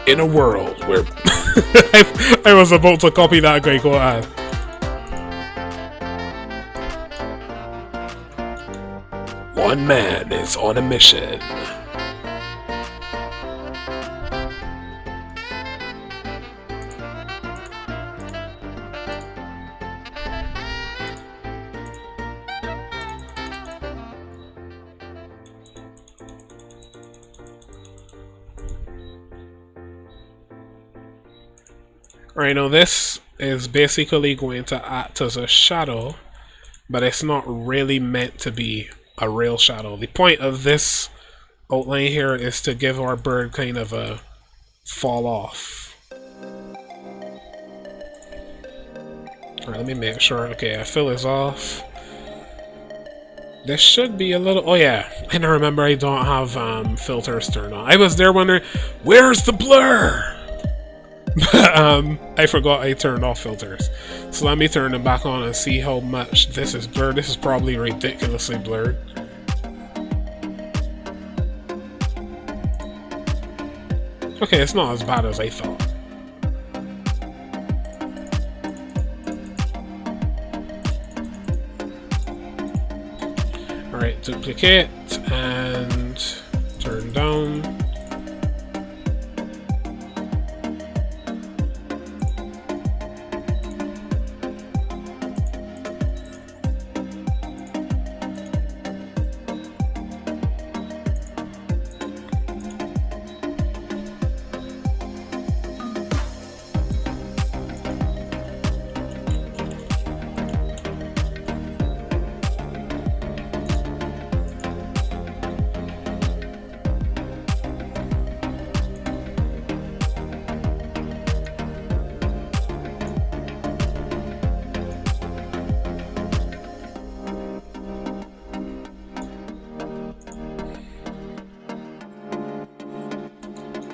In a world where... I was about to copy that guy, go ahead. One man is on a mission. Right, now this is basically going to act as a shadow, but it's not really meant to be a real shadow. The point of this outline here is to give our bird kind of a fall off. Alright, let me make sure. Okay, fill is off. This should be a little... Oh yeah, I now remember I don't have filters turned on. I was there wondering, where's the blur? But I forgot I turned off filters. So let me turn them back on and see how much this is blurred. This is probably ridiculously blurred. Okay, it's not as bad as I thought. Alright, duplicate and turn down.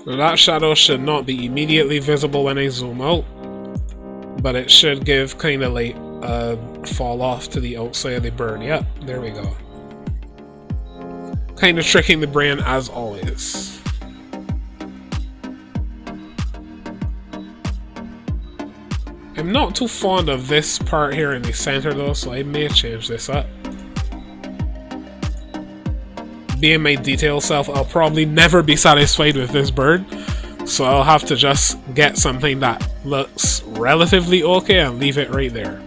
Now that shadow should not be immediately visible when I zoom out, but it should give kind of like a fall off to the outside of the bird. Yep, there we go. Kind of tricking the brain as always. I'm not too fond of this part here in the center though, so I may change this up. Being my detail self, I'll probably never be satisfied with this bird, so I'll have to just get something that looks relatively okay and leave it right there.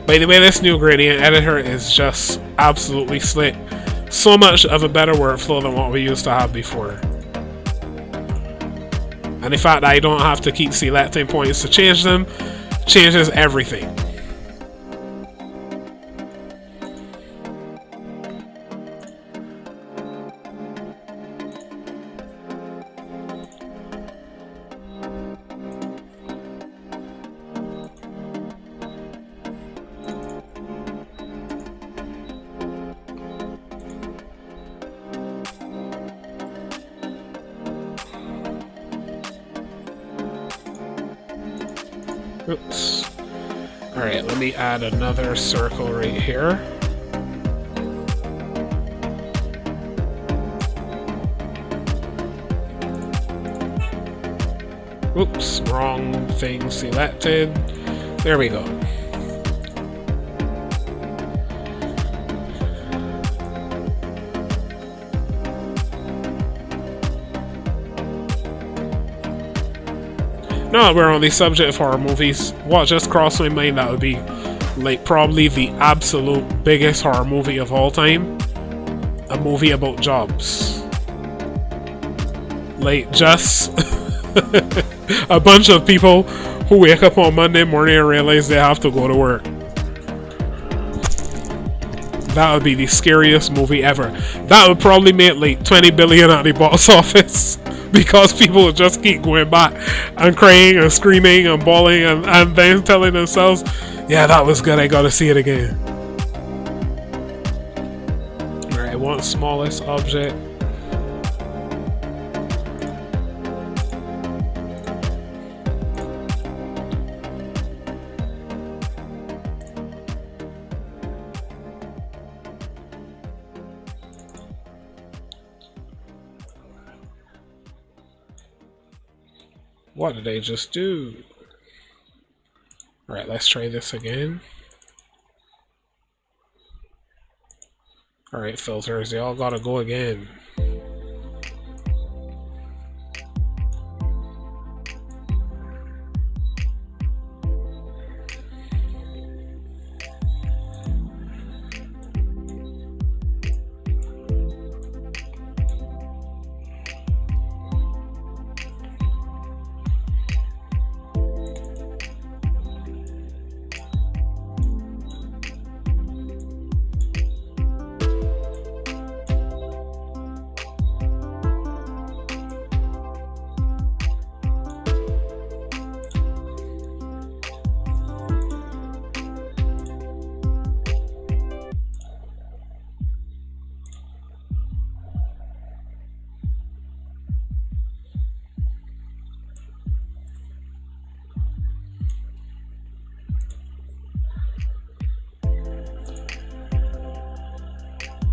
By the way, this new gradient editor is just absolutely slick. So much of a better workflow than what we used to have before. And the fact that I don't have to keep selecting points to change them changes everything. Oops. Alright, let me add another circle right here. Oops, wrong thing selected. There we go. Now that we're on the subject of horror movies, what just crossed my mind that would be like probably the absolute biggest horror movie of all time. A movie about jobs. Like just a bunch of people who wake up on Monday morning and realize they have to go to work. That would be the scariest movie ever. That would probably make like 20 billion at the box office. Because people would just keep going back and crying and screaming and bawling and then telling themselves, yeah, that was good, I gotta see it again. Alright, I want smallest object. What did I just do? Alright, let's try this again. Alright, filters, they all gotta go again.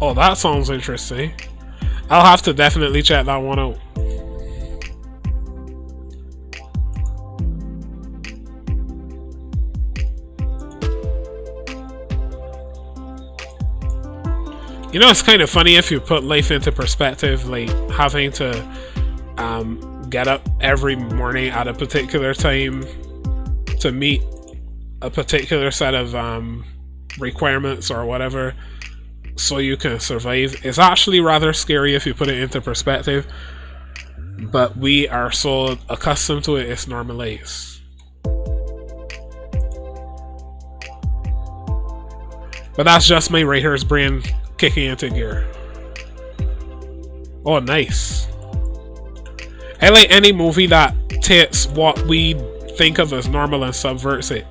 Oh, that sounds interesting. I'll have to definitely check that one out. You know, it's kind of funny if you put life into perspective, like having to get up every morning at a particular time to meet a particular set of requirements or whatever so you can survive. It's actually rather scary if you put it into perspective, but we are so accustomed to it, it's normalized. But that's just my writer's brain kicking into gear. Oh, nice. I like any movie that takes what we think of as normal and subverts it.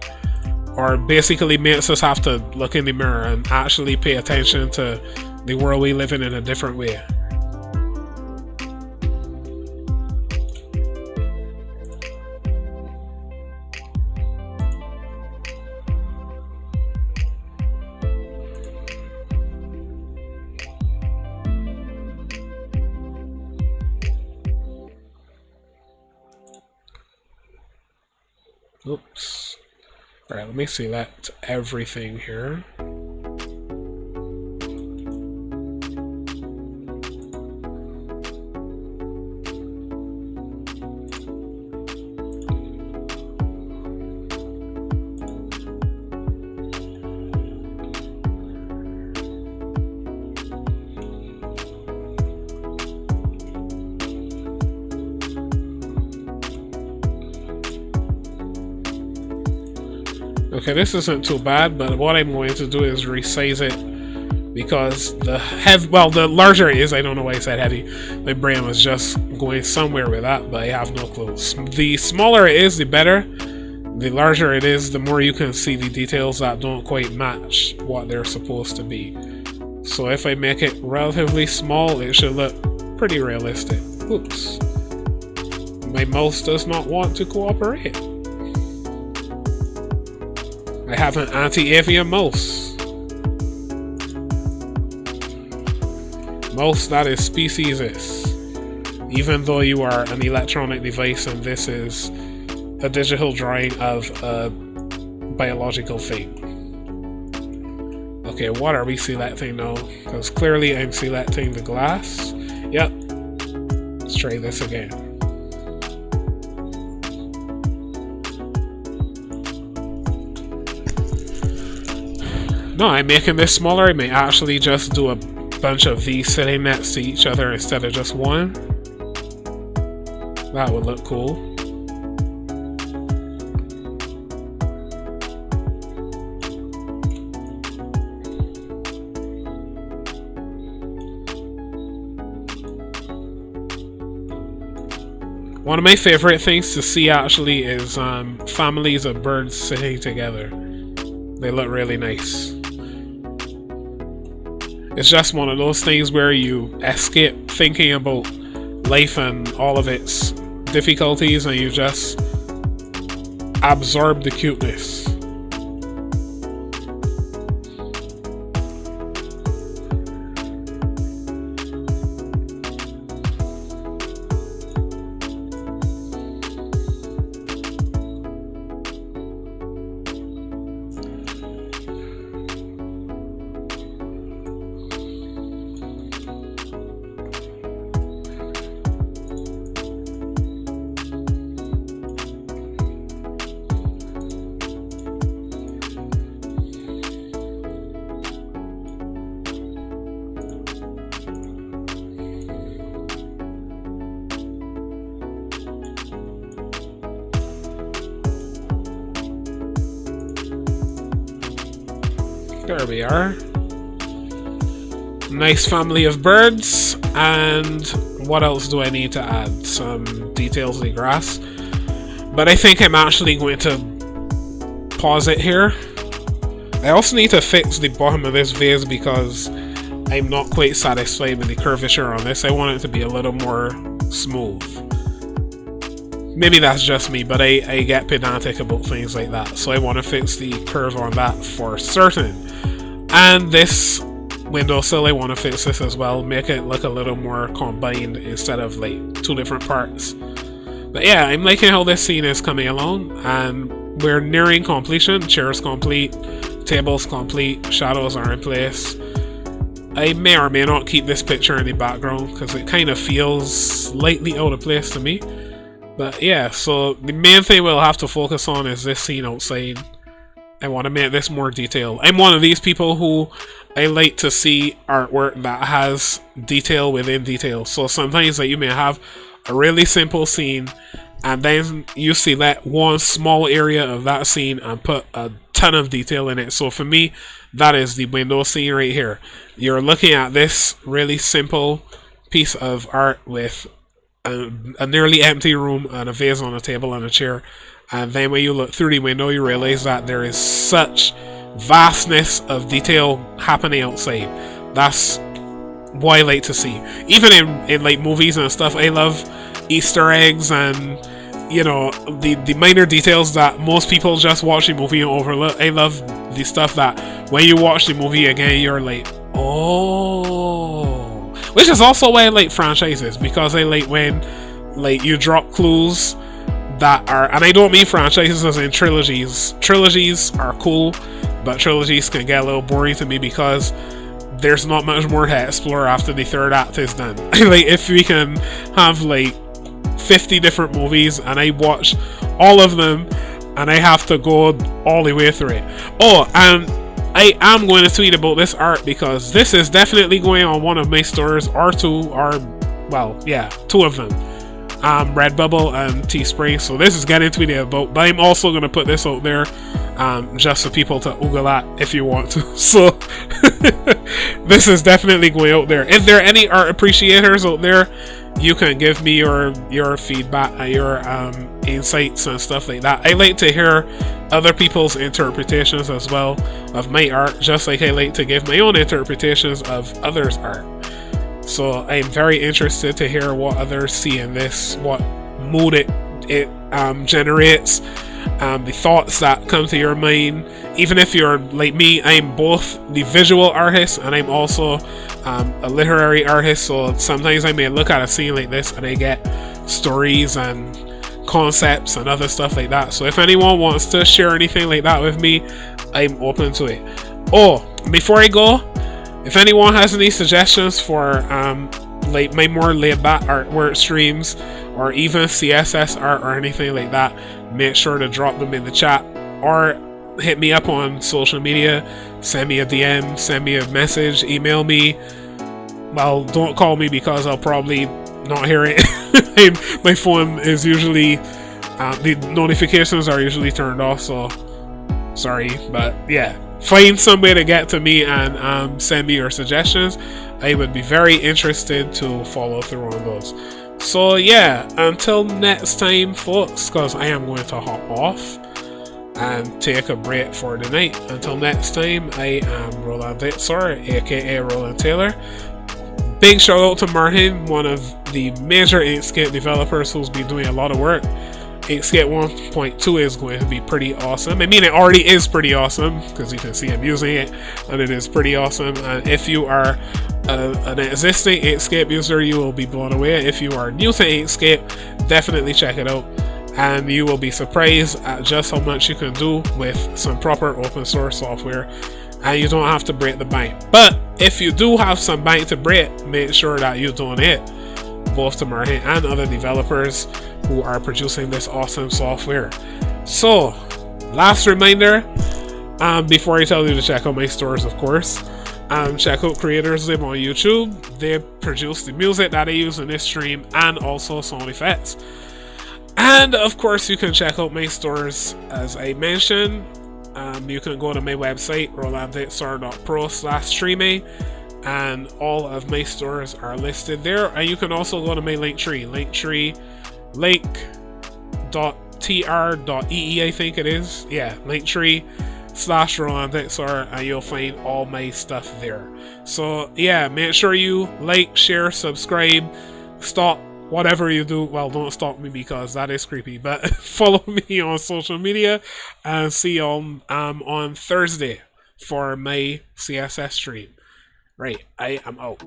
Or basically makes us have to look in the mirror and actually pay attention to the world we live in a different way. Oops. Alright, let me select everything here. Okay, this isn't too bad, but what I'm going to do is resize it because the larger it is, I don't know why I said heavy. My brain was just going somewhere with that, but I have no clue. The smaller it is, the better. The larger it is, the more you can see the details that don't quite match what they're supposed to be. So if I make it relatively small, it should look pretty realistic. Oops. My mouse does not want to cooperate. I have an anti-avian mouse. Mouse that is species-less. Even though you are an electronic device and this is a digital drawing of a biological thing. Okay, what are we selecting now? Because clearly I'm selecting the glass. Yep. Let's try this again. No, I'm making this smaller. I may actually just do a bunch of these sitting next to each other instead of just one. That would look cool. One of my favorite things to see actually is families of birds sitting together. They look really nice. It's just one of those things where you escape thinking about life and all of its difficulties and you just absorb the cuteness. There we are. Nice family of birds. And what else do I need to add? Some details of the grass. But I think I'm actually going to pause it here. I also need to fix the bottom of this vase because I'm not quite satisfied with the curvature on this. I want it to be a little more smooth. Maybe that's just me, but I get pedantic about things like that. So I want to fix the curve on that for certain. And this windowsill, I want to fix this as well. Make it look a little more combined instead of like two different parts. But yeah, I'm liking how this scene is coming along. And we're nearing completion. Chair's complete. Table's complete. Shadows are in place. I may or may not keep this picture in the background because it kind of feels slightly out of place to me. But yeah, so the main thing we'll have to focus on is this scene outside. I want to make this more detailed. I'm one of these people who I like to see artwork that has detail within detail. So sometimes like, you may have a really simple scene and then you select one small area of that scene and put a ton of detail in it. So for me, that is the window scene right here. You're looking at this really simple piece of art with a nearly empty room and a vase on a table and a chair. And then when you look through the window, you realize that there is such vastness of detail happening outside. That's what I like to see. Even in like movies and stuff, I love Easter eggs and, you know, the minor details that most people just watch the movie and overlook. I love the stuff that when you watch the movie again, you're like, oh. Which is also why I like franchises, because I like when like you drop clues that are, and I don't mean franchises as in trilogies. Trilogies are cool, but trilogies can get a little boring to me because there's not much more to explore after the third act is done. Like if we can have like 50 different movies and I watch all of them and I have to go all the way through it. Oh, and I am going to tweet about this art because this is definitely going on one of my stores, or two, or well, yeah, two of them. Redbubble and Teespring. So this is getting tweeted about, but I'm also going to put this out there just for people to oogle at if you want to. So this is definitely going out there. If there are any art appreciators out there, you can give me your feedback and your insights and stuff like that. I like to hear other people's interpretations as well of my art, just like I like to give my own interpretations of others' art. So I'm very interested to hear what others see in this, what mood it generates, the thoughts that come to your mind. Even if you're like me, I'm both the visual artist and I'm also a literary artist. So sometimes I may look at a scene like this and I get stories and concepts and other stuff like that. So if anyone wants to share anything like that with me, I'm open to it. Oh, before I go, if anyone has any suggestions for like my more laid back artwork streams or even CSS art or anything like that, make sure to drop them in the chat or hit me up on social media, send me a DM, send me a message, email me. Well, don't call me because I'll probably not hear it. My phone is usually the notifications are usually turned off, so sorry, but yeah, find some way to get to me and send me your suggestions. I would be very interested to follow through on those. So yeah, until next time folks, because I am going to hop off and take a break for the night. Until next time, I am Roland Ditsor, aka Roland Taylor. Big shout out to Martin, one of the major Inkscape developers who's been doing a lot of work. Inkscape 1.2 is going to be pretty awesome. I mean, it already is pretty awesome because you can see I'm using it and it is pretty awesome. And if you are an existing Inkscape user, you will be blown away. If you are new to Inkscape, definitely check it out and you will be surprised at just how much you can do with some proper open source software, and you don't have to break the bank. But if you do have some bank to break, make sure that you donate both to Martin and other developers who are producing this awesome software. So, last reminder, before I tell you to check out my stores, of course, check out Creators Lib on YouTube. They produce the music that I use in this stream and also sound effects. And of course, you can check out my stores as I mentioned. You can go to my website, rolandditsor.pro/streaming, and all of my stores are listed there. And you can also go to my Linktree, link.tr.ee, I think it is. Yeah, Linktree/rolandditsor, and you'll find all my stuff there. So yeah, make sure you like, share, subscribe, stop whatever you do. Well, don't stalk me because that is creepy, but follow me on social media and see you on Thursday for my CSS stream. Right, I am out.